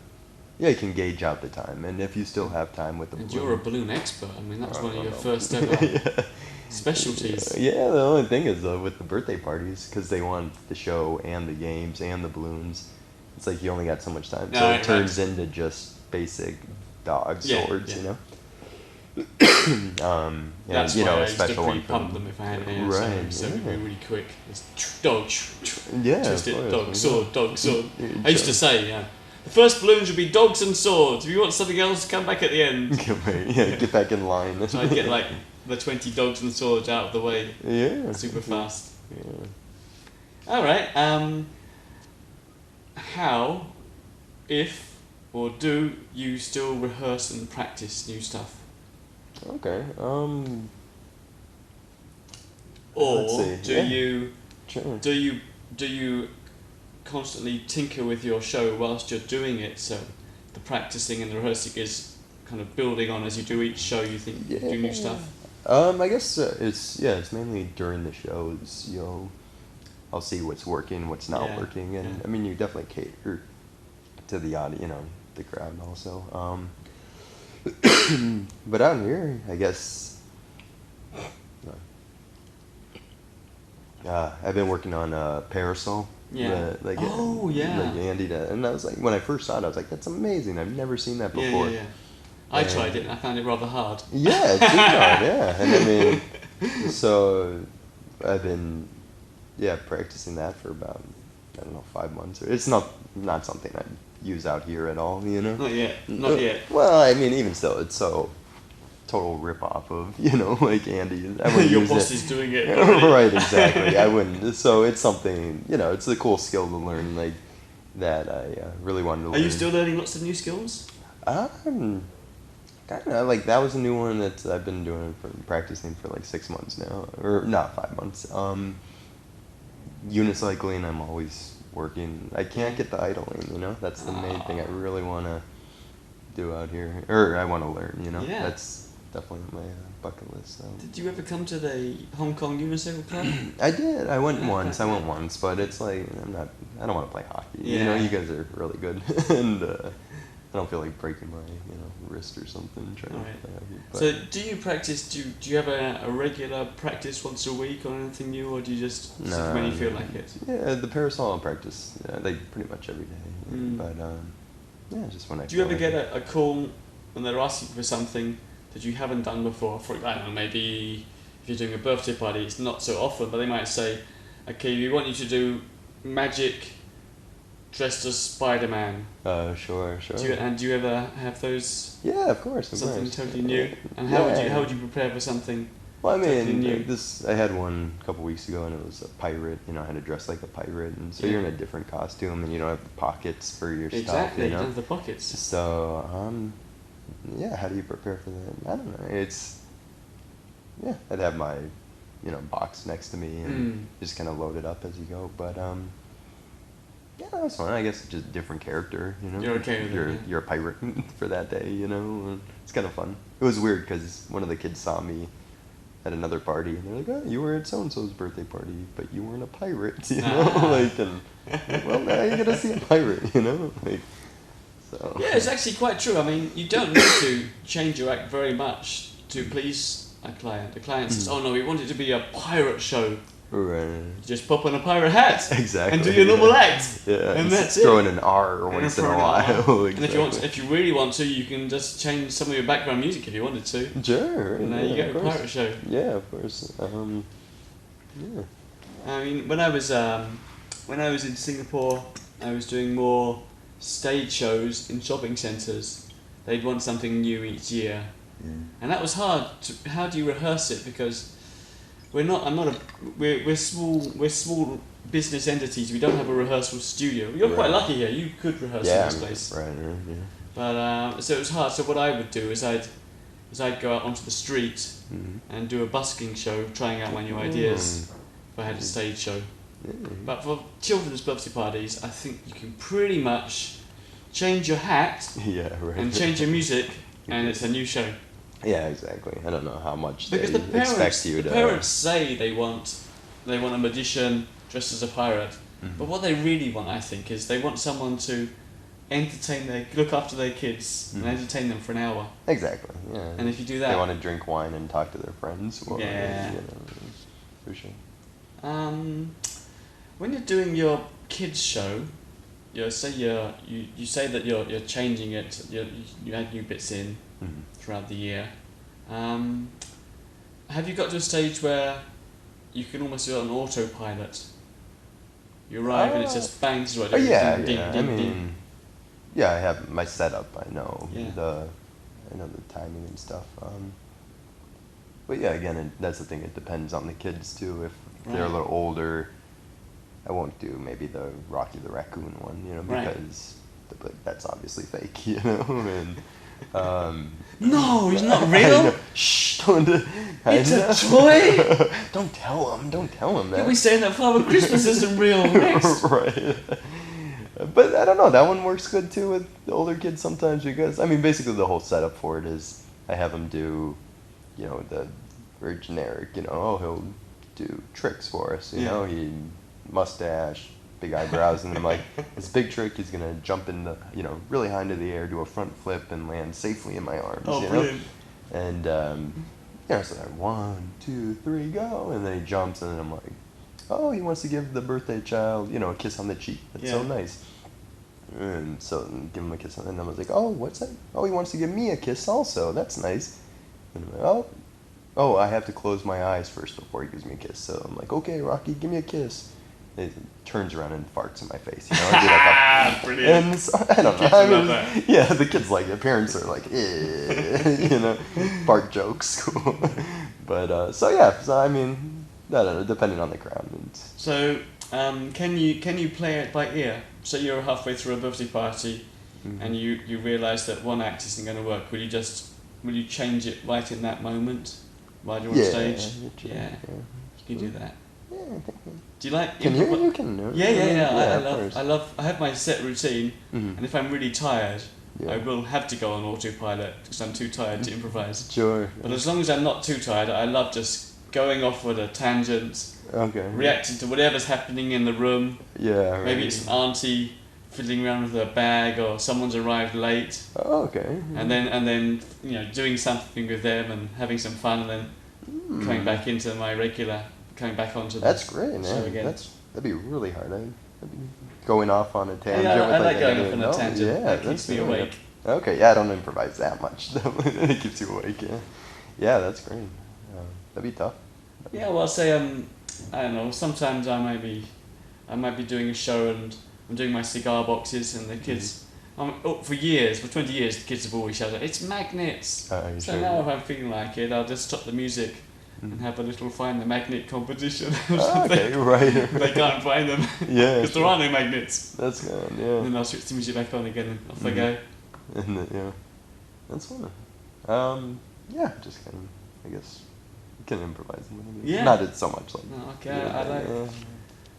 yeah, you can gauge out the time, and if you still have time with the And balloon. you're a balloon expert. I mean, that's one of your first ever specialties. Yeah, the only thing is though with the birthday parties, because they want the show and the games and the balloons, it's like you only got so much time, so it turns into just basic dog swords, you know. That's you why know, I a used to special one pre-pump them if I had any. Right, So it'd be yeah. really quick. It's dog, Yeah, twist of it, course, dog, sword. Yeah, I used to say, the first balloons would be dogs and swords. If you want something else, come back at the end. Get back in line. So I'd get like the 20 dogs and swords out of the way. Yeah. Super fast. Yeah. All right. How, if, or do you still rehearse and practice new stuff? Okay. Or Let's see. do Yeah. you Sure. do you constantly tinker with your show whilst you're doing it? So the practicing and the rehearsing is kind of building on as you do each show. You think you do new stuff. I guess it's mainly during the shows. I'll see what's working, what's not Yeah, working, and yeah. I mean you definitely cater to the audience, you know, the crowd also. But out here, I guess. I've been working on Parasol. Yeah. Like yeah. Andy did, and I was like, when I first saw it, I was like, that's amazing. I've never seen that before. Yeah. I tried it and I found it rather hard. Yeah, it's too hard, yeah. And I mean, so I've been, practicing that for about, 5 months. It's not something I use out here at all, you know? Not yet. Not yet. Well, I mean, even still, it's so total rip-off of, like Andy. I wouldn't Your use boss it. is doing it. Already. Right, exactly. I wouldn't. So it's something, it's a cool skill to learn, like, that I really wanted to learn. Are you still learning lots of new skills? Kind of, like, that was a new one that I've been practicing for like 6 months now, or not 5 months. Unicycling, I'm always working. I can't get the idling, that's the main thing I really want to do out here, or I want to learn, Yeah. That's definitely on my bucket list. So. Did you ever come to the Hong Kong Unicycle Club? I did. I went once, but it's like I don't want to play hockey. Yeah. You guys are really good, and I don't feel like breaking my wrist or something trying to play hockey. But So do you practice? Do you have a regular practice once a week on anything new, or do you just sit when you feel like it? Yeah, the parasol I practice like pretty much every day. But just when I. Do you feel ever like get it. a call when they're asking for something that you haven't done before? For example, maybe if you're doing a birthday party, it's not so often, but they might say, "Okay, we want you to do magic dressed as Spider-Man." Sure. Do you ever have those? Yeah, of course. Something totally new. And how would you prepare for something? Well, I totally mean, new? I had one a couple weeks ago, and it was a pirate. I had to dress like a pirate, and so you're in a different costume, and you don't have the pockets for your stuff. Exactly, you don't have the pockets. So, how do you prepare for that? I don't know. I'd have my, box next to me and just kind of load it up as you go. But that's fun. I guess it's just a different character. You're okay with it, You're a pirate for that day. And it's kind of fun. It was weird because one of the kids saw me at another party, and they're like, "Oh, you were at so and so's birthday party, but you weren't a pirate," well, now you gotta see a pirate, So. Yeah, it's actually quite true. I mean, you don't need to change your act very much to please a client. The client says, "Oh no, we want it to be a pirate show." Right. You just pop on a pirate hat. Exactly. And do your normal act. Yeah. And just that's throw it. in an R once in a while. And if you really want to, you can just change some of your background music if you wanted to. Sure. And there you go, pirate show. Yeah, of course. I mean, when I was in Singapore, I was doing more stage shows in shopping centres. They'd want something new each year, and that was hard. How do you rehearse it? Because we're small business entities. We don't have a rehearsal studio. You're quite lucky here. You could rehearse in this place. Right. Yeah. But so it was hard. So what I would do is I'd is I'd go out onto the street and do a busking show, trying out my new ideas if I had a stage show. But for children's birthday parties, I think you can pretty much change your hat and change your music, and it's a new show. Yeah, exactly. I don't know how much because they the parents say they want a magician dressed as a pirate, but what they really want, I think, is they want someone to look after their kids and entertain them for an hour. Exactly. Yeah. And if you do that, they want to drink wine and talk to their friends. Or, for sure. When you're doing your kids show, you say that you're changing it. You add new bits in throughout the year. Have you got to a stage where you can almost do it on autopilot? You arrive and it just bangs right. Yeah, I have my setup. I know the timing and stuff. But yeah, again, that's the thing. It depends on the kids too. If they're a little older, I won't do maybe the Rocky the Raccoon one, because that's obviously fake, And no, he's not real. Shh! Don't. It's a toy. Don't tell him. Don't tell him that. You'll be saying that Father Christmas isn't real next. Right. But I don't know. That one works good too with the older kids sometimes because basically the whole setup for it is I have him do, the very generic. He'll do tricks for us. He mustache, big eyebrows, and I'm like, this big trick. He's gonna jump in the really high into the air, do a front flip, and land safely in my arms. Brilliant. And so I 1, 2, 3, go, and then he jumps, and then I'm like, oh, he wants to give the birthday child, a kiss on the cheek. That's so nice. And so give him a kiss, and I was like, oh, what's that? Oh, he wants to give me a kiss also. That's nice. And I'm like, oh, I have to close my eyes first before he gives me a kiss. So I'm like, okay, Rocky, give me a kiss. And he turns around and farts in my face. I do like brilliant. And so, I don't know. Yeah, the kids like it. Parents are like, fart jokes, cool. But I don't know, depending on the crowd. So, can you play it by ear? So you're halfway through a birthday party, and you realise that one act isn't going to work. Will you change it right in that moment while you're on stage? Yeah, you can do that. Yeah, do you like? Can you can do it. Yeah. I have my set routine, and if I'm really tired, I will have to go on autopilot because I'm too tired to improvise. Sure. But as long as I'm not too tired, I love just going off with a tangent. Okay. Reacting to whatever's happening in the room. Yeah. Right. Maybe it's an auntie fiddling around with her bag, or someone's arrived late. Oh, okay. And then doing something with them and having some fun, and then coming back onto That's great, man. Show again. That'd be really hard. I'd be going off on a tangent. Yeah, I like going off on a tangent. Yeah, that keeps me awake. Okay, yeah, I don't improvise that much. It keeps you awake. Yeah, that's great. That'd be tough. Yeah, well, say I don't know. Sometimes I might be doing a show and I'm doing my cigar boxes, and the kids. For 20 years, the kids have always shouted, "It's magnets!" So now, if I'm feeling like it, I'll just stop the music and have a little find the magnet competition. Okay, right. They can't find them. Yeah, because there are no magnets. That's good. Yeah. And then I'll switch the music back on again, and off I go. And that's fun. Just kind of, I guess. Can improvise. Not so much like. No, okay.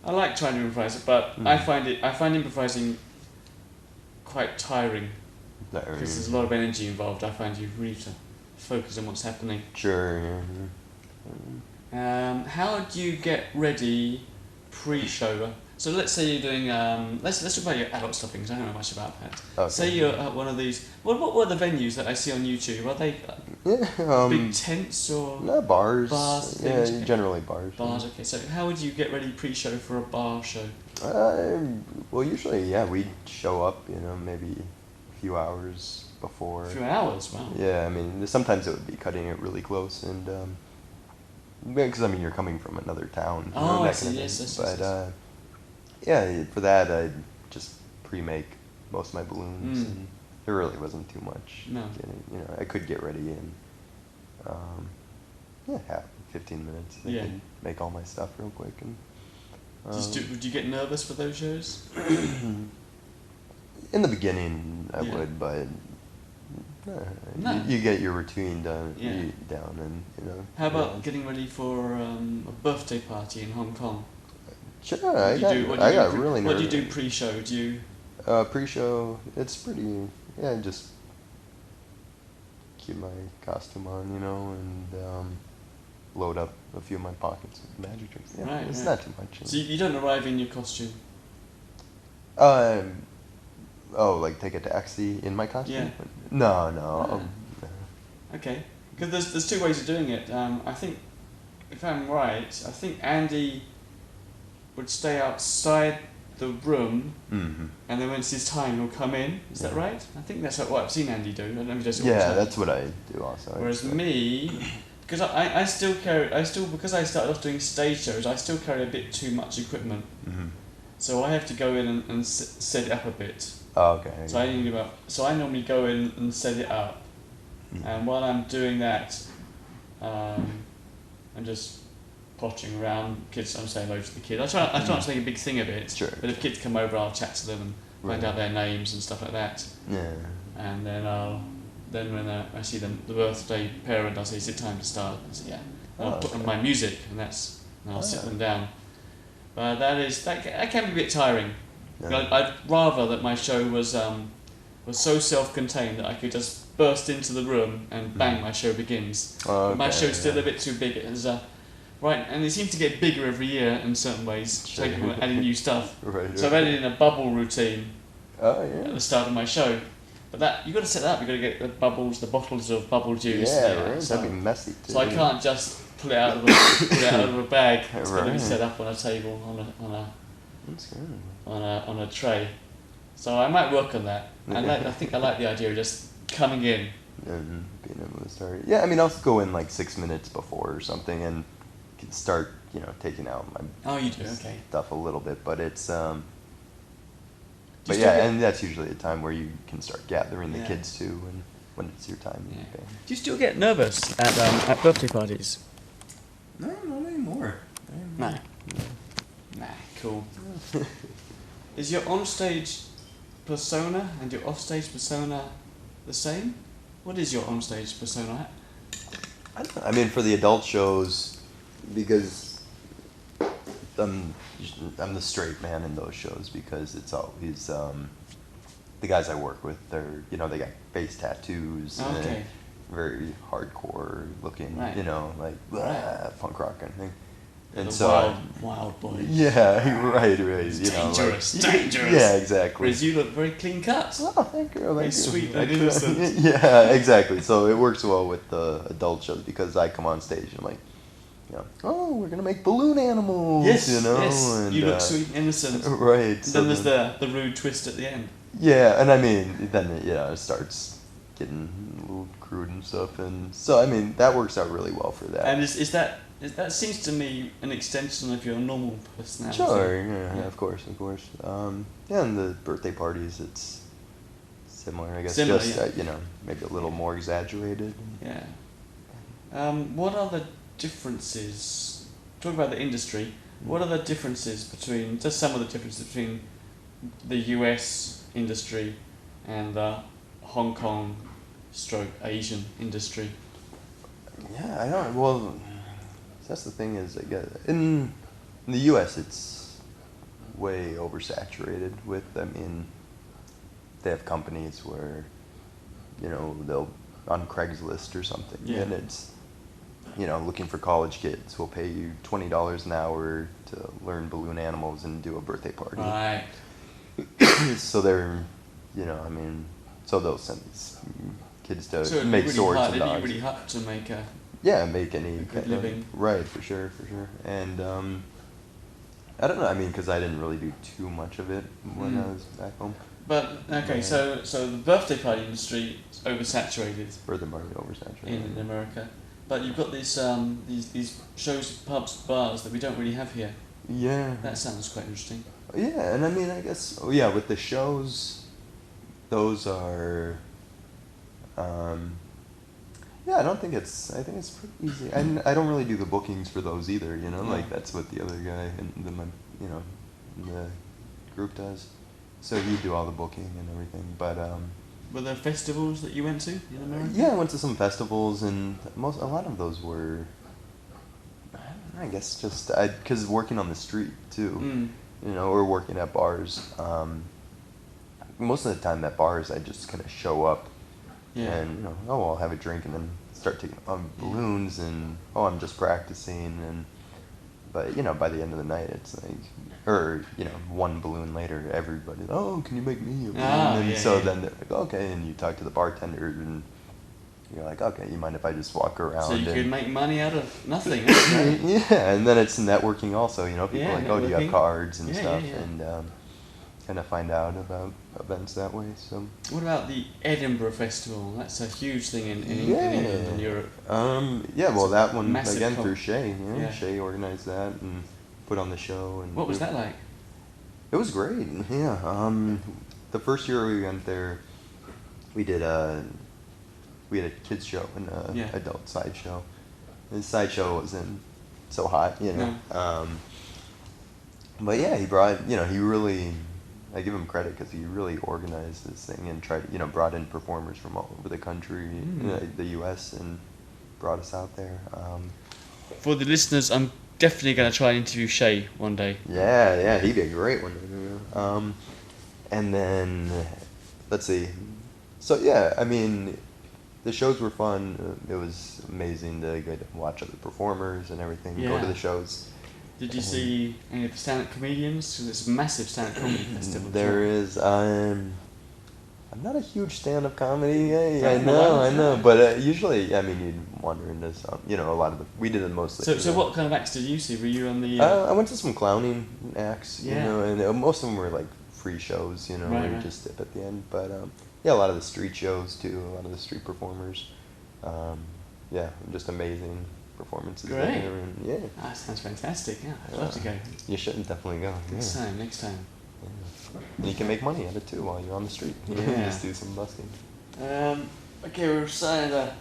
I like trying to improvise it, but I find improvising quite tiring. Because there's a lot of energy involved. I find you really have to focus on what's happening. Sure. How do you get ready pre-show? So let's say you're doing. Let's talk about your adult stuff because I don't know much about that. Okay. Say you're at one of these. What were the venues that I see on YouTube? Are they big tents or no, bars? Bars. Yeah, generally bars. Bars. Okay. So how would you get ready pre-show for a bar show? Well, usually, we'd show up. Maybe a few hours before. A few hours. Wow. Yeah, sometimes it would be cutting it really close, and because you're coming from another town. Oh, I see. Yes. But for that I'd just pre-make most of my balloons, and there really wasn't too much. No. I could get ready in 15 minutes. I could make all my stuff real quick. And would you get nervous for those shows? In the beginning, I would, but No. You get your routine down, Yeah. and How about getting ready for a birthday party in Hong Kong? Sure, I got really nervous. What do you do pre-show? Do you? Pre-show, it's pretty. Yeah, just keep my costume on, and load up a few of my pockets with magic tricks. Yeah, Right, it's right. not too much. So you don't arrive in your costume. Like take a taxi in my costume? Yeah. No. Ah. Okay, because there's two ways of doing it. I think, if I'm right, I think Andy would stay outside the room, Mm-hmm. and then when it's his time, he'll come in. Is that right? I think that's what I've seen Andy do. I don't know if he does it all the Yeah, time. that's what I do also. Whereas me, because I still because I started off doing stage shows, I still carry a bit too much equipment. Mm-hmm. So I have to go in and set it up a bit. Oh, okay. So I normally go in and set it up, and while I'm doing that, I'm just pottering around. Kids, I'm saying hello to the kids. I try not to make a big thing of it. Sure. But if kids come over, I'll chat to them and find out their names and stuff like that. Yeah. And then when I see the birthday parent, I'll say, "Is it time to start?" I say, "Yeah." And I'll put on my music, and I'll sit them down. But that can be a bit tiring. Yeah. I'd rather that my show was so self-contained that I could just burst into the room and bang, my show begins. Oh, But my okay, show's still a bit too big. And it seems to get bigger every year in certain ways. Sure. So I'm adding new stuff. Right. So I've added in a bubble routine Oh, at yeah. the start of my show. But you got to set that up. You got to get the bottles of bubble juice. Yeah, right. So, That'd be messy too. so I can't just pull it out of a bag. It's got to be Right. set up on a table That's good. on a tray. So I might work on that. I think I like the idea of just coming in. And being able to start. Yeah, I mean, I'll go in like 6 minutes before or something and can start, taking out my Oh, you do, okay. stuff a little bit, but it's you but still yeah, get- and that's usually a time where you can start gathering the Yeah. kids too, and when it's your time. Yeah. Okay. Do you still get nervous at birthday parties? No, not anymore. Nah. Nah, cool. Is your onstage persona and your offstage persona the same? What is your onstage persona? I don't know. I mean, for the adult shows, because I'm the straight man in those shows, because it's always the guys I work with. They got face tattoos Okay. and very hardcore looking, Right. like Right. punk rock kind of thing. And The so wild boys. yeah, right. Dangerous. Yeah, exactly. Whereas you look very clean cut. Oh, thank you. Very Thank you. sweet and innocent. Yeah, exactly. So it works well with the adult shows, because I come on stage and I'm like, oh, we're gonna make balloon animals. Yes, yes. And, you look sweet and innocent. Right. And then there's the rude twist at the end. Yeah, and I mean, then it starts getting a little crude and stuff, and so I mean that works out really well for that. And is that seems to me an extension of your normal personality. Sure, yeah, of course. Yeah, and the birthday parties, it's similar, I guess. Similar, just yeah. maybe a little more exaggerated. Yeah. What are the differences? Talk about the industry. What are the differences between some of the differences between the US industry and the Hong Kong / Asian industry? Yeah, I don't. Well, that's the thing is, I guess in the U.S. it's way oversaturated with. I mean, they have companies where, they'll on Craigslist or something, Yeah. and it's, looking for college kids. We'll pay you $20 an hour to learn balloon animals and do a birthday party. Right. So they're, I mean, so they'll send these kids to So make swords and it'd dogs. be really hard to make a. Yeah, make any good kind of- living. right, for sure. And I don't know. I mean, because I didn't really do too much of it when I was back home. But okay, Yeah. so the birthday party industry is oversaturated Furthermore, oversaturated. in America, but you've got these shows, pubs, bars that we don't really have here. Yeah. That sounds quite interesting. Yeah, and I mean, I guess. Oh yeah, with the shows, those are. Yeah, I think it's pretty easy. I don't really do the bookings for those either. Like that's what the other guy in the group does. So he'd do all the booking and everything. But Were there festivals that you went to in America? Yeah, I went to some festivals, and a lot of those were, I guess, just because working on the street too, or working at bars. Most of the time at bars, I just kind of show up, and I'll have a drink, and then start taking on balloons, and I'm just practicing, but by the end of the night, it's like, or one balloon later, everybody, can you make me a balloon? Then they're like, okay, and you talk to the bartender, and you're like, okay, you mind if I just walk around? So you could make money out of nothing. Right? Yeah, and then it's networking also. People like, do you have cards and stuff, and kind of find out about events that way. So. What about the Edinburgh Festival? That's a huge thing in England and Europe. Well, that one again through Shay. Shay organized that and put on the show. And what was that like? It was great. Yeah. The first year we went there, we had a kids show and adult sideshow. The sideshow wasn't so hot, No. But yeah, he brought, he really, I give him credit because he really organized this thing and tried, brought in performers from all over the country, the U.S., and brought us out there. For the listeners, I'm definitely going to try and interview Shay one day. Yeah, he'd be a great one. And then, let's see. So yeah, I mean, the shows were fun. It was amazing to go to watch other performers and everything. Go to the shows. Did you see any of the stand-up comedians? Because it's a massive stand-up comedy festival. There is. I'm not a huge stand-up comedy guy. I know. But usually, I mean, you'd wander into some. A lot of we did it mostly. So what kind of acts did you see? Were you on the? I went to some clowning acts. And most of them were like free shows. Where you just dip at the end. But a lot of the street shows too. A lot of the street performers. Just amazing performances. Great. There, and, that sounds fantastic. Yeah, I'd love to go. You should definitely go. Next time. Yeah. And you can make money at it too while you're on the street. Just do some busking. Okay, we're starting to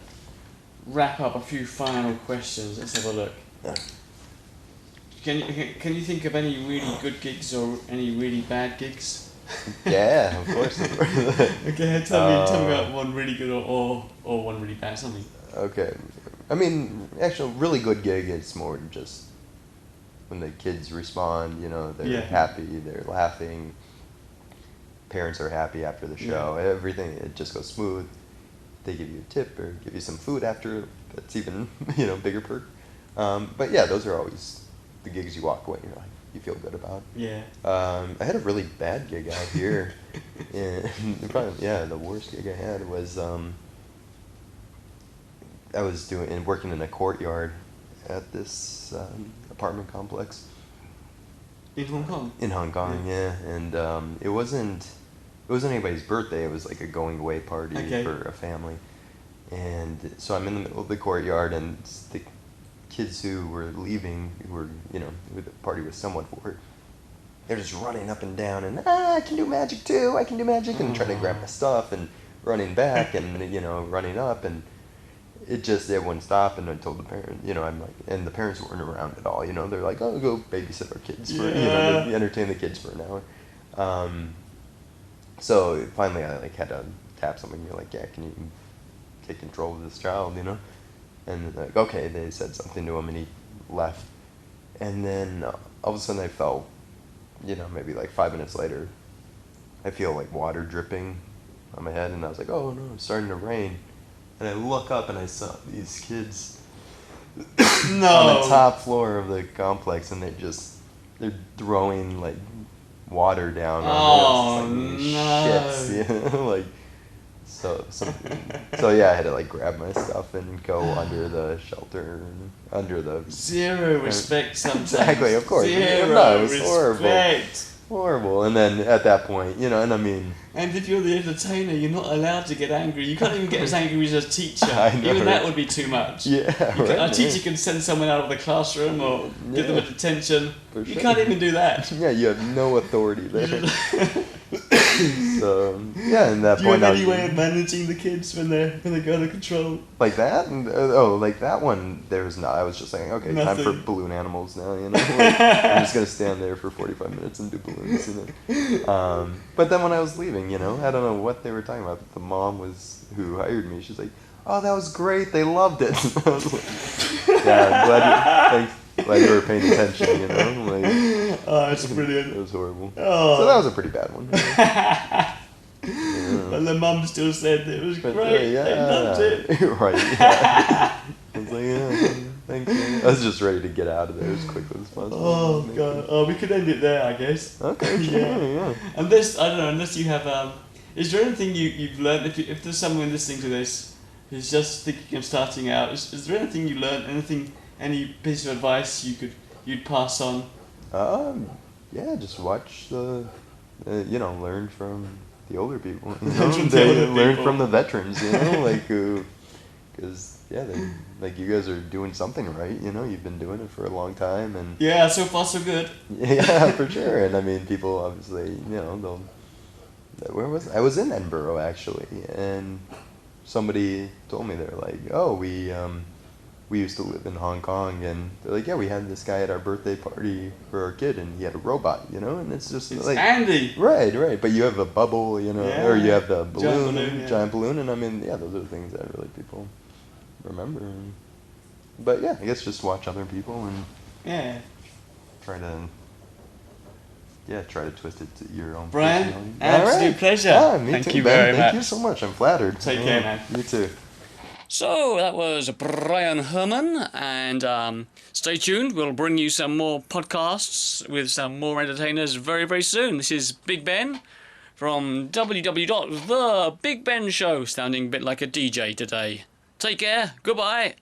wrap up. A few final questions. Let's have a look. Yeah. Can you think of any really good gigs or any really bad gigs? Yeah, of course. Okay, tell me about one really good or one really bad something. Okay. I mean, actually, really good gig, it's more just when the kids respond, they're happy, they're laughing, parents are happy after the show, everything, it just goes smooth. They give you a tip or give you some food after, that's even, bigger perk. But yeah, those are always the gigs you walk away, you feel good about. Yeah. I had a really bad gig out here. The worst gig I had was, I was working in a courtyard at this apartment complex. In Hong Kong? In Hong Kong, yeah. And it wasn't anybody's birthday, it was like a going away party for a family. And so I'm in the middle of the courtyard, and the kids who were leaving, who the party was somewhat for, they're just running up and down, and I can do magic too, and trying to grab my stuff, and running back, and running up, and it wouldn't stop. And I told the parent, I'm like, and the parents weren't around at all, they're like, oh, go babysit our kids for, to entertain the kids for an hour. So finally I had to tap something, can you take control of this child, And okay, they said something to him, and he left. And then all of a sudden I felt, maybe 5 minutes later, I feel water dripping on my head, and I was like, oh no, it's starting to rain. And I look up and I saw these kids on the top floor of the complex, and they're throwing water down on shits, So yeah, I had to grab my stuff and go under the shelter, under the zero respect sometimes. Exactly, of course. Zero it was respect. Horrible. And then at that point, and I mean. And if you're the entertainer, you're not allowed to get angry. You can't even get as angry as a teacher. I know, even that would be too much. Yeah, a teacher can send someone out of the classroom or give them a detention. You can't even do that. Yeah, you have no authority there. So yeah, and that Do you point have I was any way of managing the kids when they go out of control? like that. And, like that one. There was not. I was just saying, okay, time for Nothing. balloon animals now. You know, like, I'm just gonna stand there for 45 minutes and do balloons. You know. But then when I was leaving, you know, I don't know what they were talking about. But the mom who hired me. She's like, "Oh, that was great. They loved it." I was like, "Yeah, glad you were paying attention." You know, like. Oh, it's brilliant. It was horrible. Oh. So that was a pretty bad one. But the mum still said it was But, great. yeah, They loved it. right. Yeah. I was like, yeah, thank you. I was just ready to get out of there as quickly as possible. Oh god. Oh, we could end it there, I guess. Okay, sure, yeah. And this, I don't know, unless you have, is there anything you've learned, if there's someone listening to this who's just thinking of starting out, is there anything you learned, any piece of advice you'd pass on? Yeah, just watch learn from the older people. You Learn know? from the older learn people. from the veterans, you know, like because you guys are doing something right, you know, you've been doing it for a long time, and Yeah, so far so good. yeah, for sure. And I mean, people obviously, you know, where was I? I was in Edinburgh actually, and somebody told me they're like, oh, we used to live in Hong Kong, and they're like, yeah, we had this guy at our birthday party for our kid, and he had a robot, you know, and it's just It's like Andy. right, but you have a bubble, you know, Yeah. or you have the balloon, balloon, giant balloon, and I mean, yeah, those are the things that really people remember. But yeah, I guess just watch other people and Yeah. try to twist it to your own Brian, personality. absolute All right. pleasure. Yeah, me Thank too, you Ben. very Thank much. you so much. I'm flattered. Take care, man. You too. So that was Brian Herman, and stay tuned. We'll bring you some more podcasts with some more entertainers very, very soon. This is Big Ben from www.thebigbenshow, sounding a bit like a DJ today. Take care. Goodbye.